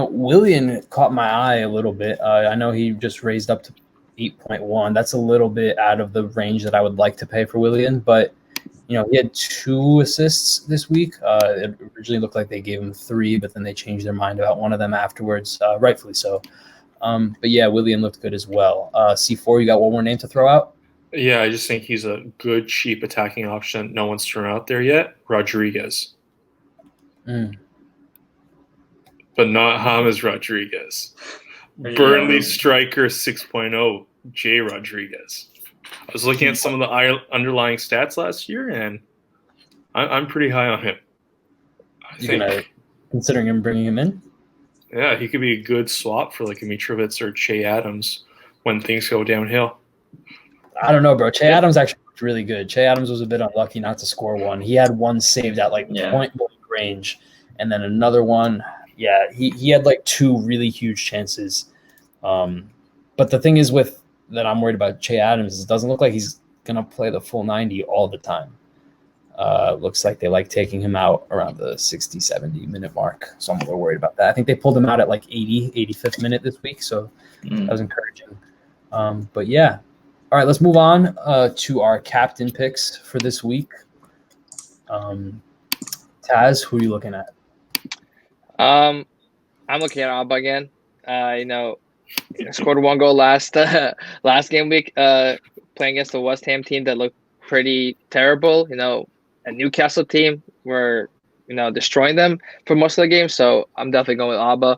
Willian caught my eye a little bit. I know he just raised up to 8.1. That's a little bit out of the range that I would like to pay for Willian, but he had 2 assists this week. It originally looked like they gave him 3, but then they changed their mind about one of them afterwards, rightfully so. But yeah, Willian looked good as well. C4, you got one more name to throw out? Yeah, I just think he's a good, cheap attacking option. No one's thrown out there yet. Rodriguez. But not James Rodriguez. Burnley striker 6.0, J. Rodriguez. I was looking at some of the underlying stats last year, and I'm pretty high on him. Considering him bringing him in? Yeah, he could be a good swap for like a Mitrovic or Che Adams when things go downhill. I don't know, bro. Che Adams actually looked really good. Che Adams was a bit unlucky not to score one. He had one saved at point blank range, and then another one. Yeah, he had 2 really huge chances. But the thing is with that I'm worried about Che Adams is it doesn't look like he's going to play the full 90 all the time. Looks like they like taking him out around the 60, 70-minute mark. So I'm a little worried about that. I think they pulled him out at like 85th minute this week. So that was encouraging. But yeah. All right, let's move on to our captain picks for this week. Taz, who are you looking at? I'm looking at Alba again. Scored 1 goal last game week, playing against the West Ham team that looked pretty terrible. A Newcastle team were destroying them for most of the game. So I'm definitely going with Alba.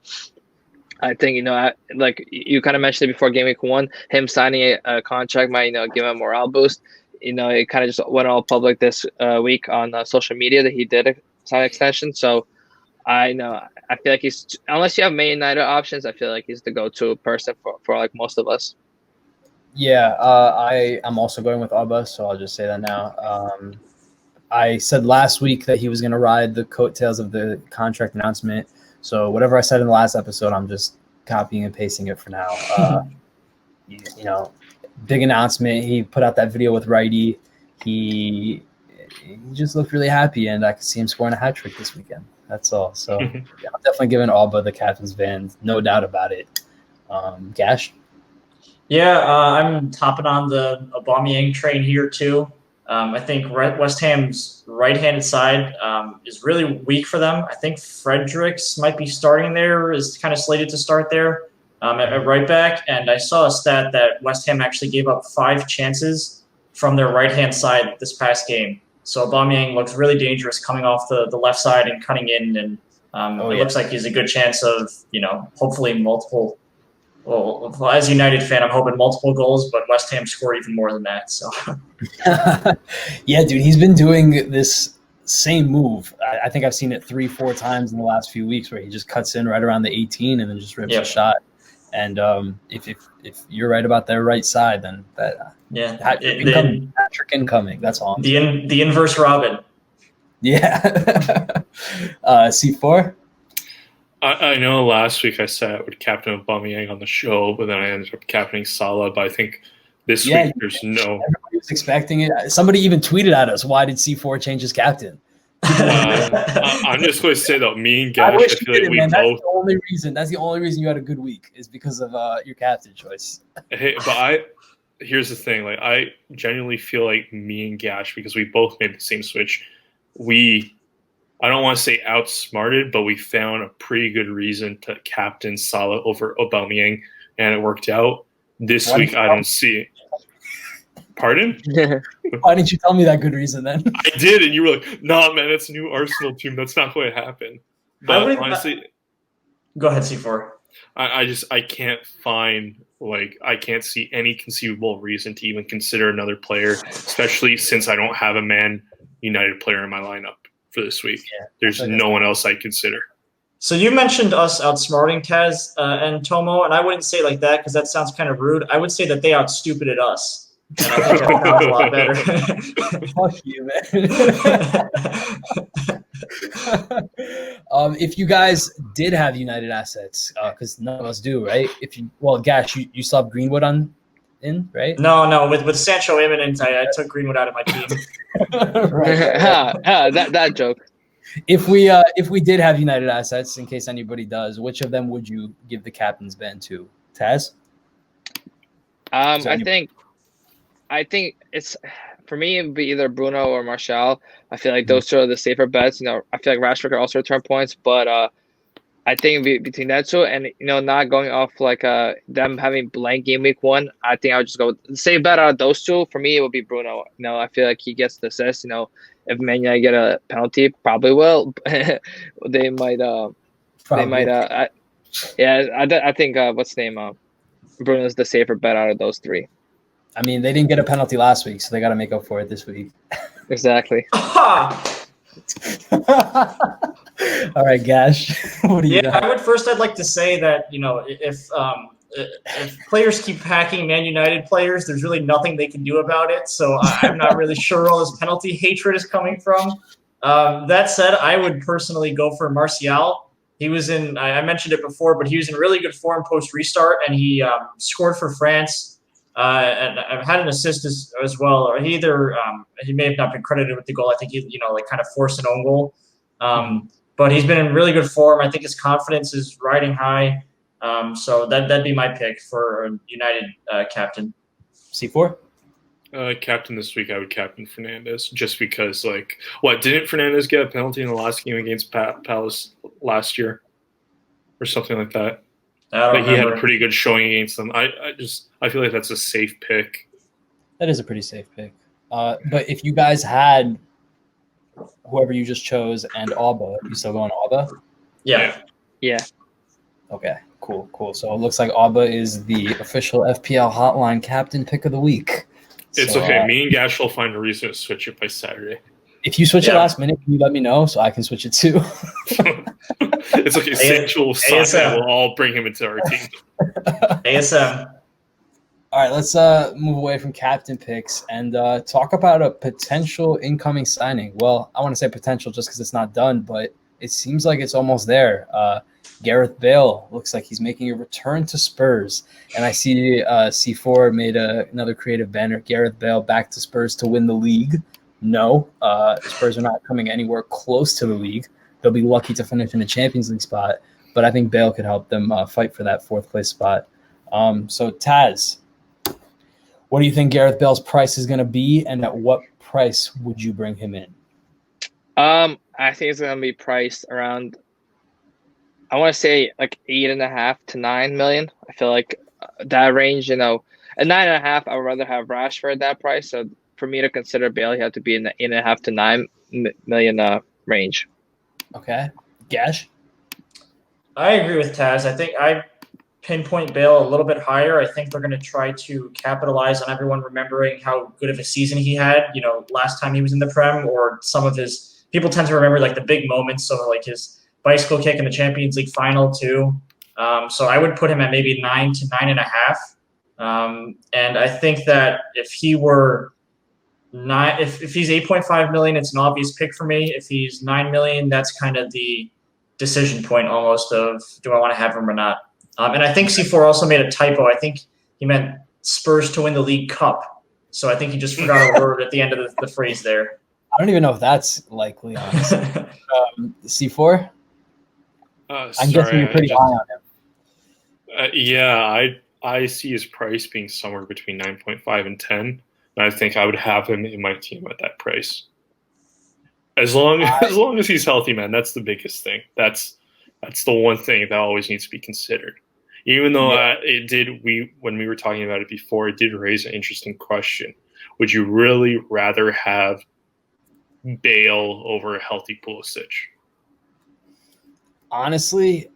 I think like you kind of mentioned it before game week 1, him signing a contract might give him a morale boost. It kind of just went all public this week on social media that he did a sign extension. So I feel like he's, unless you have Man United options, I feel like he's the go-to person for like most of us. Yeah, I'm also going with Alba, so I'll just say that now. I said last week that he was going to ride the coattails of the contract announcement. So whatever I said in the last episode, I'm just copying and pasting it for now. Big announcement. He put out that video with Righty. He just looked really happy, and I could see him scoring a hat trick this weekend. That's all. So yeah, I'm definitely giving Alba the captain's band, no doubt about it. Gash? Yeah, I'm topping on the Aubameyang train here too. I think West Ham's right-handed side is really weak for them. I think Fredericks might be starting there, is kind of slated to start there at right back. And I saw a stat that West Ham actually gave up 5 chances from their right-hand side this past game. So Aubameyang looks really dangerous coming off the left side and cutting in. And it looks like he's a good chance of, hopefully multiple. Well, as a United fan, I'm hoping multiple goals, but West Ham scored even more than that. So, yeah, dude, he's been doing this same move. I think I've seen it 3-4 times in the last few weeks, where he just cuts in right around the 18 and then just rips a shot. And if you're right about their right side, then that hat trick incoming. That's all. The inverse Robin. Yeah. C4. I know last week I said I would captain Aubameyang on the show, but then I ended up captaining Salah. But I think this week there's no. Everybody was expecting it. Somebody even tweeted at us, "Why did C4 change his captain?" I'm just going to say though, me and Gash, I feel like we both. That's the only reason you had a good week is because of your captain choice. Hey, but here's the thing. Like, I genuinely feel like me and Gash, because we both made the same switch, I don't want to say outsmarted, but we found a pretty good reason to captain Salah over Aubameyang, and it worked out. This week, I don't see it. Pardon? Why didn't you tell me that good reason then? I did, and you were like, "Nah, man, it's a new Arsenal team. That's not going to happen." But honestly, go ahead, C4. I can't find, I can't see any conceivable reason to even consider another player, especially since I don't have a Man United player in my lineup for this week. Yeah, there's no one else I consider. So you mentioned us outsmarting Taz and Tomo, and I wouldn't say like that because that sounds kind of rude. I would say that they outstupided us. And I think that sounds a lot better. Fuck you, man. If you guys did have United assets, because none of us do, right? Gash, you still have Greenwood in, right? No. With Sancho imminent, I took Greenwood out of my team. That joke. If we did have United assets, in case anybody does, which of them would you give the captain's band to? Taz? I think it's, for me, it would be either Bruno or Martial. I feel like those two are the safer bets. I feel like Rashford could also return points, but I think between that two and not going off like them having blank game week 1, I think I would just go with the safe bet out of those two. For me, it would be Bruno. I feel like he gets the assist. If Man United get a penalty, probably will. They might. I think what's the name? Bruno's the safer bet out of those 3. I mean, they didn't get a penalty last week, so they got to make up for it this week. Exactly. All right, Gash. What do you got? I'd like to say that if players keep hacking Man United players, there's really nothing they can do about it. So I'm not really sure where all this penalty hatred is coming from. That said, I would personally go for Martial. He was I mentioned it before, but he was in really good form post restart, and he scored for France And I've had an assist as well. Or he may have not been credited with the goal. I think he kind of forced an own goal. But he's been in really good form. I think his confidence is riding high. So that'd be my pick for a United captain. C4? Captain this week, I would captain Fernandes just because, didn't Fernandes get a penalty in the last game against Palace last year or something like that? He had a pretty good showing against them. I feel like that's a safe pick. That is a pretty safe pick. But if you guys had whoever you just chose and Alba, you still going Alba? Yeah. Okay, cool. So it looks like Alba is the official FPL Hotline captain pick of the week. It's okay. Me and Gash will find a reason to switch it by Saturday. If you switch it last minute, can you let me know so I can switch it too? It's okay. Sexual Saka will all bring him into our team. ASM. All right, let's move away from captain picks and talk about a potential incoming signing. Well, I want to say potential just because it's not done, but it seems like it's almost there. Gareth Bale looks like he's making a return to Spurs. And I see C4 made another creative banner, Gareth Bale back to Spurs to win the league. No, Spurs are not coming anywhere close to the league. They'll be lucky to finish in a Champions League spot, but I think Bale could help them fight for that fourth place spot. So Taz, what do you think Gareth Bale's price is going to be, and at what price would you bring him in? I think it's going to be priced around, I want to say like 8.5 to 9 million. I feel like that range, at 9.5, I would rather have Rashford at that price. So for me to consider Bale, he had to be in the 8.5 to 9 million range. Okay. Gash? I agree with Taz. I think I pinpoint Bale a little bit higher. I think they're going to try to capitalize on everyone remembering how good of a season he had, last time he was in the Prem, or some of his – people tend to remember like the big moments, so like his bicycle kick in the Champions League final too. So I would put him at maybe 9 to 9.5. And I think that if he were – if he's 8.5 million, it's an obvious pick for me. If he's 9 million, that's kind of the decision point almost of do I want to have him or not. And I think C4 also made a typo. I think he meant Spurs to win the League Cup. So I think he just forgot a word at the end of the phrase there. I don't even know if that's likely, honestly. C4? I'm guessing you're pretty high on him. I see his price being somewhere between 9.5 and 10. And I think I would have him in my team at that price. As long as he's healthy, man, that's the biggest thing. That's the one thing that always needs to be considered. Even though when we were talking about it before, it did raise an interesting question. Would you really rather have Bale over a healthy Pulisic? Honestly,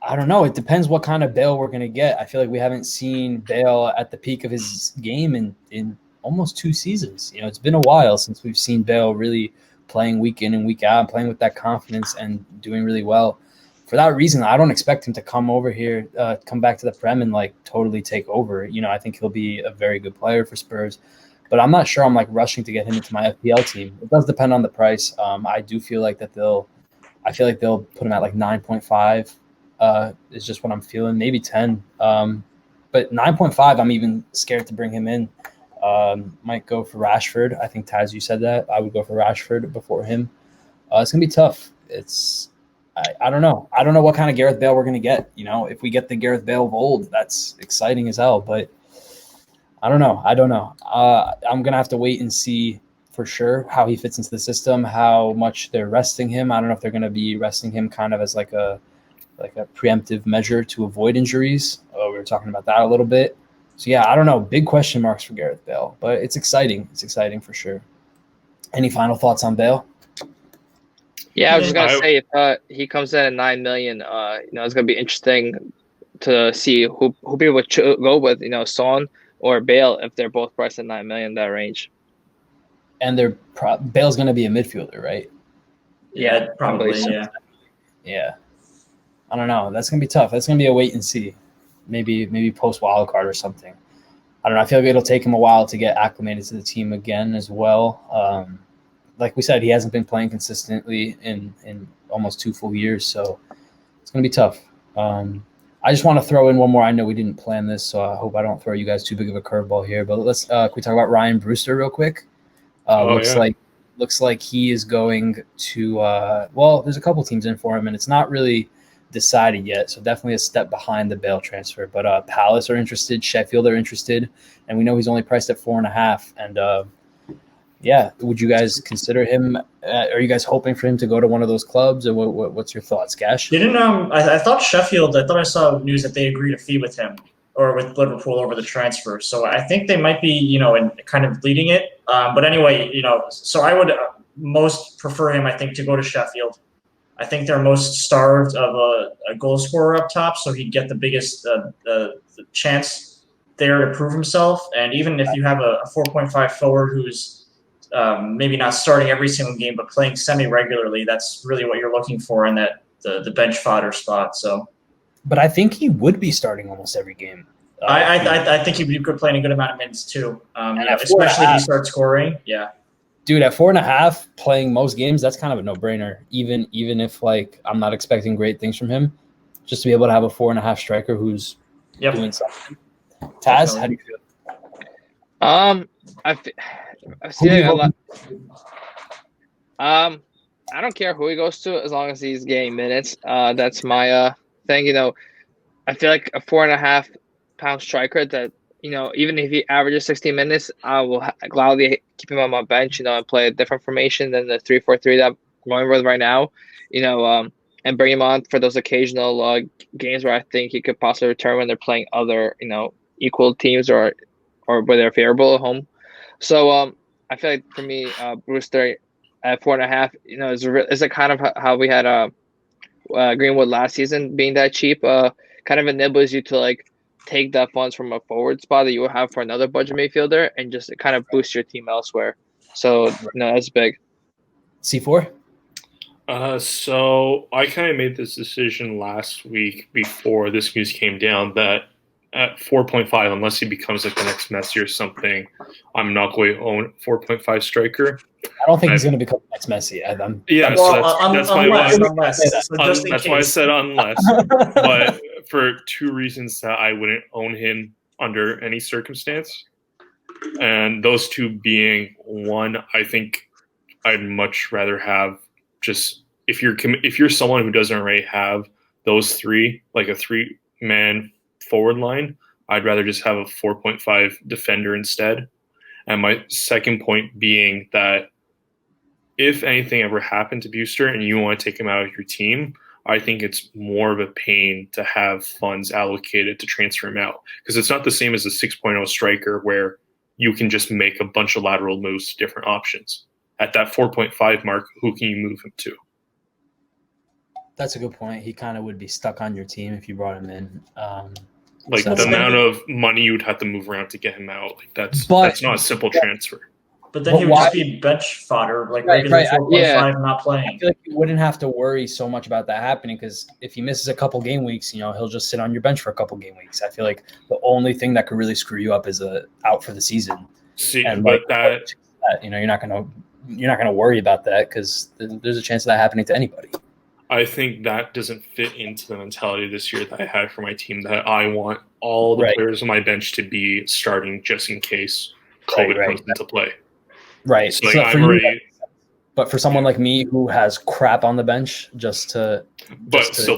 I don't know. It depends what kind of Bale we're going to get. I feel like we haven't seen Bale at the peak of his game in almost 2 seasons. It's been a while since we've seen Bale really playing week in and week out, playing with that confidence and doing really well. For that reason, I don't expect him to come over here, come back to the Prem and totally take over. I think he'll be a very good player for Spurs, but I'm not sure I'm rushing to get him into my FPL team. It does depend on the price. I do feel like they'll put him at 9.5. Is just what I'm feeling, maybe 10. But 9.5, I'm even scared to bring him in. Might go for Rashford. I think Taz, you said that. I would go for Rashford before him. It's gonna be tough. I don't know. I don't know what kind of Gareth Bale we're gonna get. If we get the Gareth Bale of old, that's exciting as hell. But I don't know. I'm gonna have to wait and see for sure how he fits into the system, how much they're resting him. I don't know if they're gonna be resting him kind of as like a preemptive measure to avoid injuries. We were talking about that a little bit. So, yeah, I don't know. Big question marks for Gareth Bale, but it's exciting. It's exciting for sure. Any final thoughts on Bale? Yeah, I was just going to say, if he comes in at 9 million, it's going to be interesting to see who people would go with, Son or Bale, if they're both priced at 9 million, that range. And Bale's going to be a midfielder, right? Yeah, probably, yeah. Yeah. I don't know. That's going to be tough. That's going to be a wait and see. Maybe post wild card or something. I don't know. I feel like it'll take him a while to get acclimated to the team again as well. Like we said, he hasn't been playing consistently in almost 2 full years, so it's going to be tough. I just want to throw in one more. I know we didn't plan this, so I hope I don't throw you guys too big of a curveball here. But let's can we talk about Ryan Brewster real quick? Looks like he is going to. There's a couple teams in for him, and it's not really decided yet. So definitely a step behind the Bale transfer. But Palace are interested, Sheffield are interested, and we know he's only priced at 4.5. And would you guys consider him? Are you guys hoping for him to go to one of those clubs, or what's your thoughts, Gash? Didn't I thought Sheffield? I thought I saw news that they agreed a fee with him or with Liverpool over the transfer. So I think they might be, in kind of leading it. But anyway, so I would most prefer him, I think, to go to Sheffield. I think they're most starved of a goal scorer up top, so he'd get the biggest the chance there to prove himself. And even if you have a 4.5 forward who's maybe not starting every single game, but playing semi-regularly, that's really what you're looking for in that the bench fodder spot. So, but I think he would be starting almost every game. I think he'd be good playing a good amount of minutes too, especially if he starts scoring. Yeah, dude, at 4.5, playing most games, that's kind of a no-brainer. Even if I'm not expecting great things from him, just to be able to have a 4.5 striker who's doing something. Taz, how do you feel? I've seen it a lot. I don't care who he goes to as long as he's getting minutes. That's my thing. I feel like a 4.5-pound striker that even if he averages 16 minutes, I will gladly keep him on my bench. And play a different formation than the 3-4-3 that I'm going with right now. And bring him on for those occasional games where I think he could possibly return when they're playing other equal teams or where they're favorable at home. So I feel like for me, Brewster at 4.5, is it kind of how we had Greenwood last season being that cheap? Kind of enables you to take the funds from a forward spot that you would have for another budget midfielder and just kind of boost your team elsewhere. So that's big. C4. So I kind of made this decision last week before this news came down that at 4.5, unless he becomes the next Messi or something, I'm not going to own 4.5 striker. I don't think he's going to become the next Messi. That's why I said unless. But for two reasons that I wouldn't own him under any circumstance, and those two being, one, I think I'd much rather have just if you're someone who doesn't already have those three, like a 3-man forward line, I'd rather just have a 4.5 defender instead. And my second point being that if anything ever happened to Brewster and you want to take him out of your team, I think it's more of a pain to have funds allocated to transfer him out, because it's not the same as a 6.0 striker where you can just make a bunch of lateral moves to different options. At that 4.5 mark, who can you move him to? That's a good point. He kind of would be stuck on your team if you brought him in. The amount of money you'd have to move around to get him out, that's not a simple transfer. But then he would just be bench fodder, regular 4.5 not playing. I feel like you wouldn't have to worry so much about that happening, because if he misses a couple game weeks, he'll just sit on your bench for a couple game weeks. I feel like the only thing that could really screw you up is out for the season. You're not gonna worry about that because there's a chance of that happening to anybody. I think that doesn't fit into the mentality this year that I had for my team, that I want all the players on my bench to be starting just in case COVID comes into play. Right. So I'm already. But for someone like me who has crap on the bench, still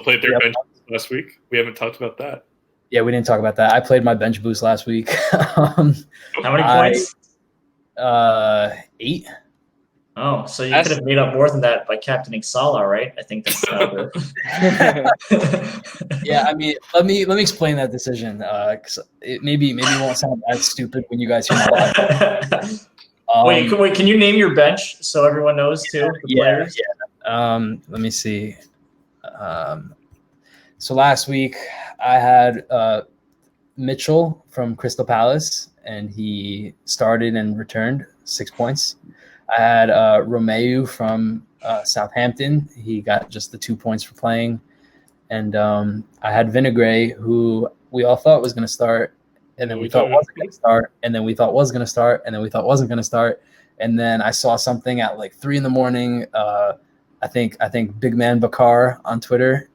played their bench last week. We haven't talked about that. Yeah, we didn't talk about that. I played my bench boost last week. How many points? 8. Oh, so you could have made up more than that by captaining Salah, right? I think that's Yeah, I mean, let me explain that decision. 'Cause it maybe won't sound as stupid when you guys hear my life. Wait, can you name your bench so everyone knows too? Players? Yeah. Let me see. So last week I had Mitchell from Crystal Palace, and he started and returned 6 points. I had Romeu from Southampton. He got just the 2 points for playing. And I had Vinagre, who we all thought was going to start, and then we thought wasn't going to start, and then we thought was going to start, and then we thought wasn't going to start. And then I saw something at 3 a.m. I think Big Man Bakar on Twitter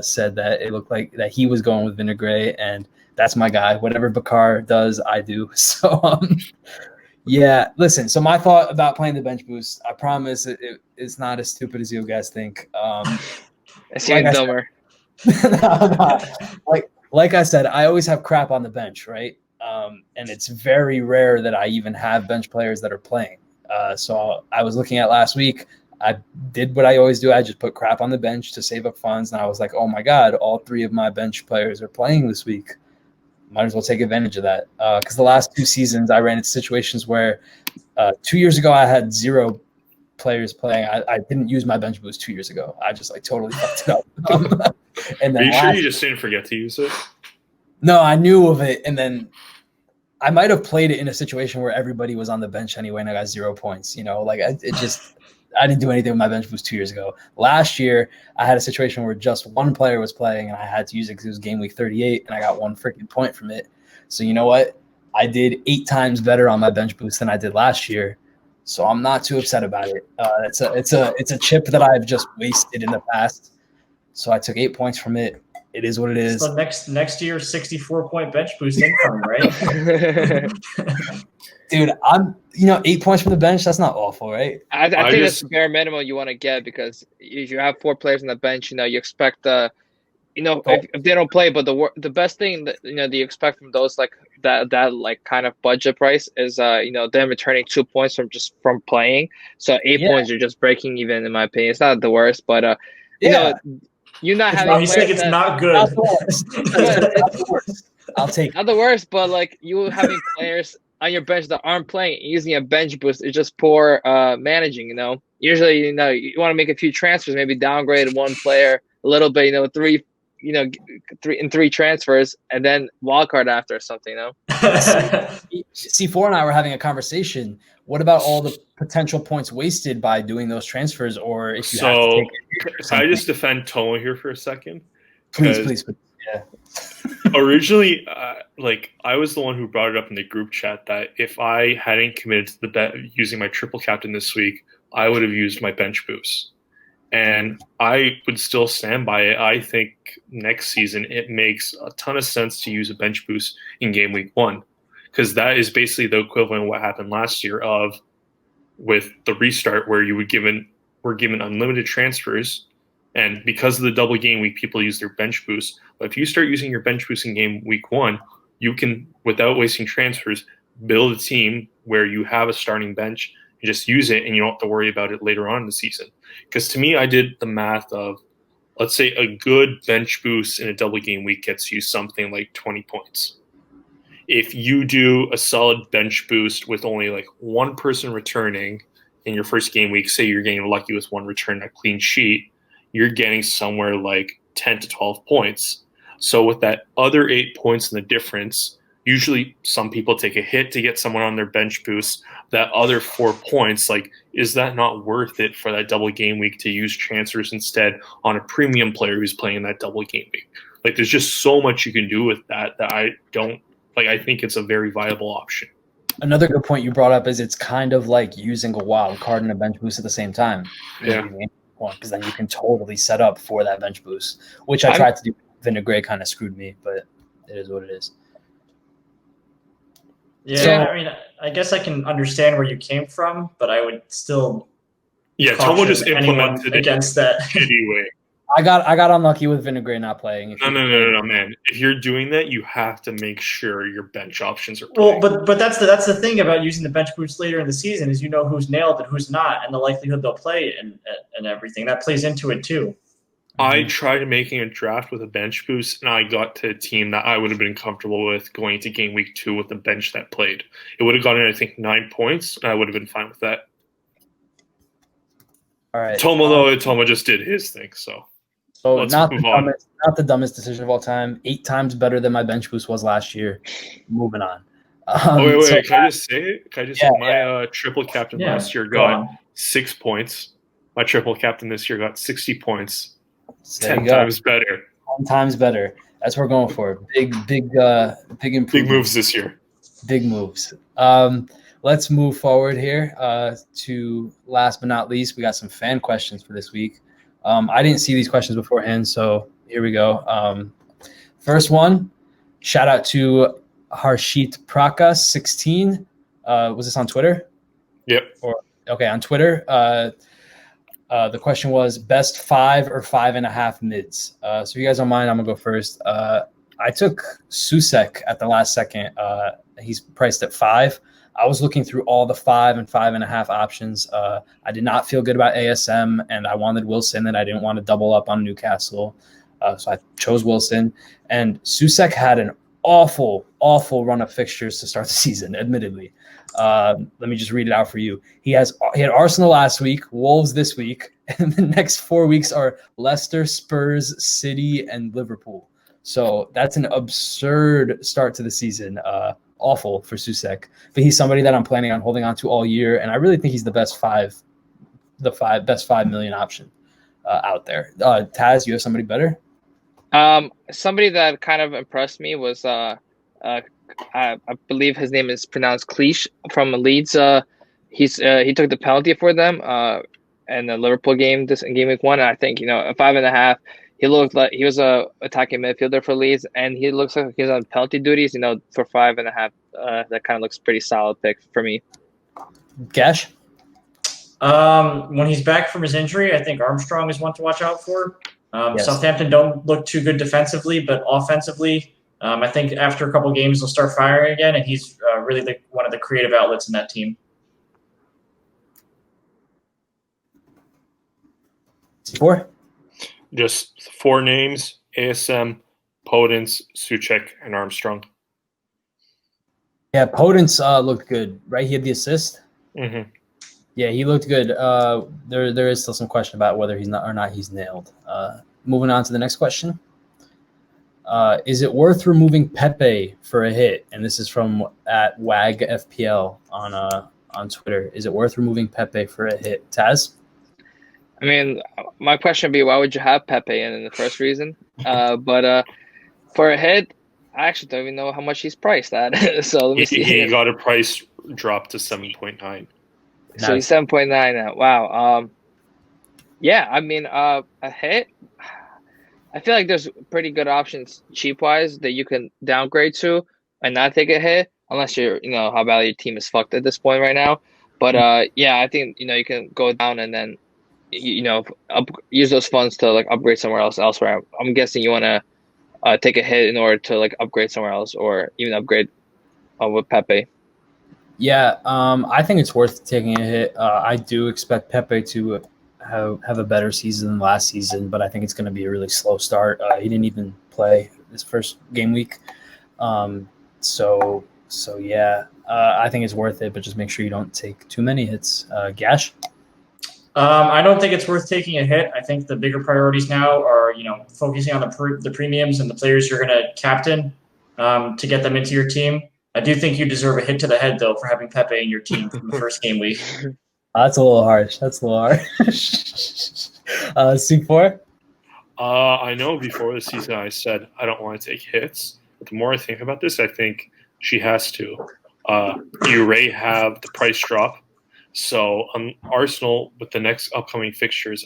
said that it looked like that he was going with Vinaigrette, and that's my guy. Whatever Bakar does, I do. So, yeah, listen. So my thought about playing the bench boost, I promise it's not as stupid as you guys think. It's even dumber. No. Like I said, I always have crap on the bench, right? And it's very rare that I even have bench players that are playing. So I was looking at last week. I did what I always do. I just put crap on the bench to save up funds. And I was like, oh my God, all 3 of my bench players are playing this week. Might as well take advantage of that. Because the last 2 seasons, I ran into situations where 2 years ago, I had 0 players playing. I didn't use my bench boost 2 years ago. I just totally fucked it up. And then are you sure you just didn't forget to use it? No, I knew of it. And then I might have played it in a situation where everybody was on the bench anyway, and I got 0 points. I didn't do anything with my bench boost 2 years ago. Last year, I had a situation where just 1 player was playing, and I had to use it because it was game week 38, and I got 1 freaking point from it. So you know what? I did 8 times better on my bench boost than I did last year. So I'm not too upset about it. It's a chip that I've just wasted in the past. So I took 8 points from it. It is what it is. So next year, 64-point bench boost income, right? Dude, 8 points from the bench. That's not awful, right? I think that's the bare minimum you want to get, because if you have 4 players on the bench, you expect if they don't play, but the best thing that you expect from those that kind of budget price is them returning 2 points from playing. So 8 points are just breaking even, in my opinion. It's not the worst, but you're not having. He's saying it's not good. Not the worst. I'll take not the worst, but you having players on your bench that aren't playing, using a bench boost is just poor managing. Usually you want to make a few transfers, maybe downgrade 1 player a little bit. 3 transfers, and then wildcard after or something. C4 and I were having a conversation. What about all the potential points wasted by doing those transfers? Or if you have to take it, can I just defend Tomo here for a second? Please. Yeah. Originally, I was the one who brought it up in the group chat that if I hadn't committed to the bet using my triple captain this week, I would have used my bench boost. And I would still stand by it. I think next season it makes a ton of sense to use a bench boost in game week 1, because that is basically the equivalent of what happened last year with the restart, where were given unlimited transfers. And because of the double game week, people use their bench boost. But if you start using your bench boost in game week 1, you can, without wasting transfers, build a team where you have a starting bench and just use it, and you don't have to worry about it later on in the season. Because to me, I did the math of, let's say a good bench boost in a double game week gets you something like 20 points. If you do a solid bench boost with only 1 person returning in your first game week, say you're getting lucky with 1 return, a clean sheet, you're getting somewhere like 10 to 12 points. So with that other 8 points in the difference, usually some people take a hit to get someone on their bench boost. That other 4 points, is that not worth it for that double game week to use transfers instead on a premium player who's playing that double game week? There's just so much you can do with that I don't I think it's a very viable option. Another good point you brought up is it's kind of like using a wild card and a bench boost at the same time. Yeah. Because then you can totally set up for that bench boost, which I tried to do. Vinaigrette kind of screwed me, but it is what it is. Yeah, so, I guess I can understand where you came from, but I would still. Yeah, Tomo just implemented it against that anyway. I got unlucky with Vinaigrette not playing. No, man. If you're doing that, you have to make sure your bench options are playing. Well, but that's the thing about using the bench boost later in the season is who's nailed and who's not, and the likelihood they'll play and everything. That plays into it too. I tried making a draft with a bench boost, and I got to a team that I would have been comfortable with going into game week 2 with a bench that played. It would have gotten, I think, 9 points, and I would have been fine with that. All right. Tomo just did his thing, so let's move on. Not the dumbest decision of all time. 8 times better than my bench boost was last year. Moving on. Wait. Can I just say it? My triple captain last year got 6 points. My triple captain this year got 60 points. 10 times better. 10 times better. That's what we're going for. Big improvement. Big moves this year. Big moves. Let's move forward here to last but not least. We got some fan questions for this week. I didn't see these questions beforehand, so Here we go. First one, shout out to Harshit Praka 16. Was this on Twitter? Yep. Okay, on Twitter. The question was best 5 or 5.5 mids. So if you guys don't mind, I'm gonna go first. I took Susek at the last second. He's priced at 5. I was looking through all the 5 and 5.5 options. I did not feel good about ASM, and I wanted Wilson, and I didn't want to double up on Newcastle. So I chose Wilson. And Susek had an awful run of fixtures to start the season, admittedly. Let me just read it out for you. He had Arsenal last week, Wolves this week, and the next 4 weeks are Leicester, Spurs, City, and Liverpool. So that's an absurd start to the season. Awful for Susek, but he's somebody that I'm planning on holding on to all year, and I really think he's the best best 5 million option out there. Taz, you have somebody better? Somebody that kind of impressed me was I believe his name is pronounced Cleach from Leeds. He took the penalty for them in the Liverpool game in game week 1. And I think a 5.5. He looked like he was a attacking midfielder for Leeds, and he looks like he's on penalty duties. For 5.5, that kind of looks pretty solid pick for me. Gash? When he's back from his injury, I think Armstrong is one to watch out for. Yes. Southampton don't look too good defensively, but offensively, I think after a couple games they'll start firing again, and he's really one of the creative outlets in that team. C4? Just 4 names: ASM, Podence, Souček, and Armstrong. Yeah, Podence looked good, right? He had the assist. Mm-hmm. Yeah, he looked good. There is still some question about whether he's nailed. Moving on to the next question. Is it worth removing Pepe for a hit? And this is from at WAG FPL on Twitter. Is it worth removing Pepe for a hit? Taz? I mean, my question would be, why would you have Pepe in the first reason? But for a hit, I actually don't even know how much he's priced at. So let me see. He got a price drop to 7.9. So he's 7.9 now. Wow. Yeah, I mean, a hit. I feel like there's pretty good options cheap-wise that you can downgrade to and not take a hit, unless you're, how badly your team is fucked at this point right now. But yeah, I think you can go down and then use those funds to upgrade somewhere elsewhere. I'm guessing you want to take a hit in order to upgrade somewhere else, or even upgrade with Pepe. Yeah, I think it's worth taking a hit. I do expect Pepe to have a better season than last season, but I think it's going to be a really slow start. He didn't even play this first game week. So yeah, I think it's worth it, but just make sure you don't take too many hits. Gash? I don't think it's worth taking a hit. I think the bigger priorities now are, focusing on the premiums and the players you're going to captain to get them into your team. I do think you deserve a hit to the head, though, for having Pepe in your team from the first game week. That's a little harsh. C4? I know before the season I said I don't want to take hits. But the more I think about this, I think she has to. You have the price drop. So Arsenal, with the next upcoming fixtures,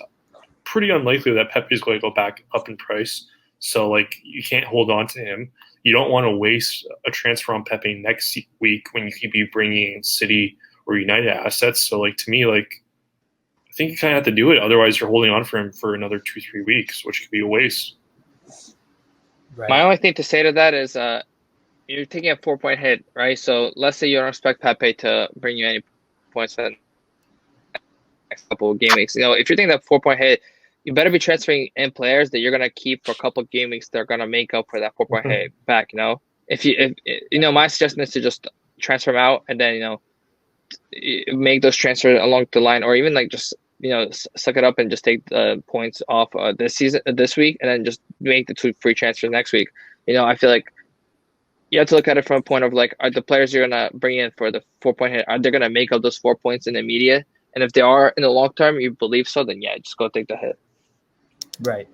pretty unlikely that Pepe is going to go back up in price. So, you can't hold on to him. You don't want to waste a transfer on Pepe next week when you could be bringing in City or United assets. So, to me, I think you kind of have to do it. Otherwise, you're holding on for him for another 2-3 weeks, which could be a waste. Right. My only thing to say to that is you're taking a 4-point hit, right? So let's say you don't expect Pepe to bring you any points for the next couple of game weeks. If you're taking that 4-point hit, you better be transferring in players that you're gonna keep for a couple of game weeks. They're gonna make up for that 4-point hit back. If my suggestion is to just transfer them out and then make those transfers along the line, or even just suck it up and just take the points off this week, and then just make the 2 free transfers next week. I feel like you have to look at it from a point of are the players you're gonna bring in for the 4-point hit, are they gonna make up those 4 points in the immediate? And if they are in the long term, you believe so, then yeah, just go take the hit. Right.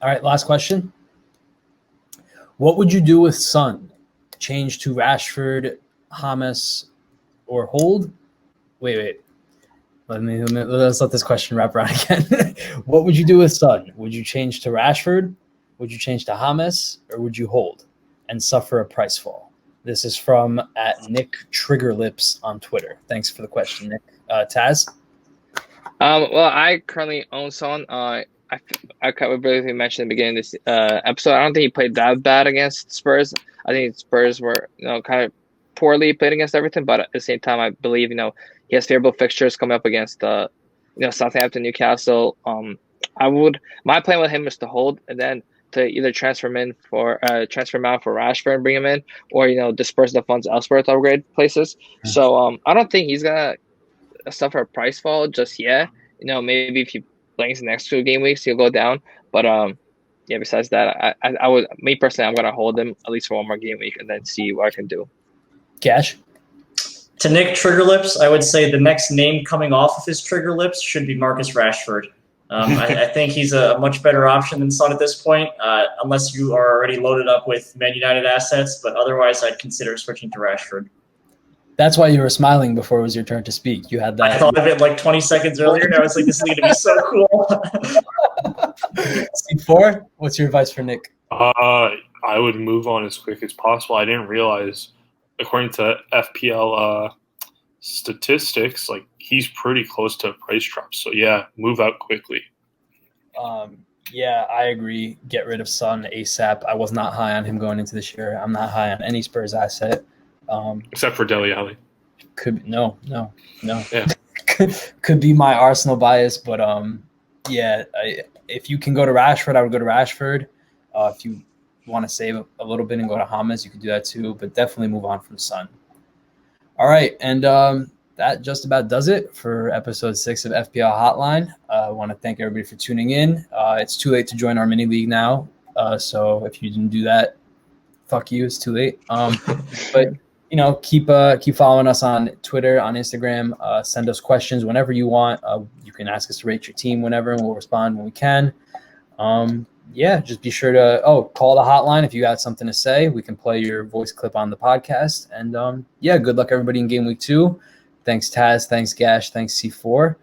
All right, last question. What would you do with Son? Change to Rashford, James, or hold? Wait. Let's let this question wrap around again. What would you do with Son? Would you change to Rashford, Would you change to James or would you hold and suffer a price fall? This is from @Nick Triggerlips on Twitter. Thanks for the question, Nick. Taz? Well, I currently own Son. I briefly mentioned in the beginning of this episode. I don't think he played that bad against Spurs. I think Spurs were kind of poorly played against everything, but at the same time, I believe he has favorable fixtures coming up against Southampton, Newcastle. My plan with him is to hold and then to either transfer him out for Rashford and bring him in, or disperse the funds elsewhere to upgrade places. So I don't think he's gonna suffer a price fall just yet. Maybe if he plays the next 2 game weeks, he'll go down. But besides that, I would, me personally, I'm gonna hold him at least for 1 more game week and then see what I can do. Cash? To Nick Triggerlips, I would say the next name coming off of his trigger lips should be Marcus Rashford. I think he's a much better option than Son at this point, unless you are already loaded up with Man United assets. But otherwise, I'd consider switching to Rashford. That's why you were smiling before it was your turn to speak. You had that. I thought of it like 20 seconds earlier, and I was like, this is going to be so cool. C4, what's your advice for Nick? I would move on as quick as possible. I didn't realize, according to FPL statistics, he's pretty close to a price drop. So yeah, move out quickly. Yeah, I agree. Get rid of Son ASAP. I was not high on him going into this year. I'm not high on any Spurs asset. Except for Dele Alli. No. Yeah. could be my Arsenal bias, but if you can go to Rashford, I would go to Rashford. If you want to save a little bit and go to James, you could do that too, but definitely move on from Son. All right, and that just about does it for episode 6 of FPL Hotline. I want to thank everybody for tuning in. It's too late to join our mini league now, so if you didn't do that, fuck you, it's too late. But keep following us on Twitter, on Instagram. Send us questions whenever you want. You can ask us to rate your team whenever, and we'll respond when we can. Just be sure to call the hotline if you got something to say. We can play your voice clip on the podcast. And good luck everybody in game week 2. Thanks Taz, thanks Gash, thanks C4,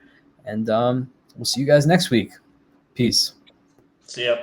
and we'll see you guys next week. Peace. See ya.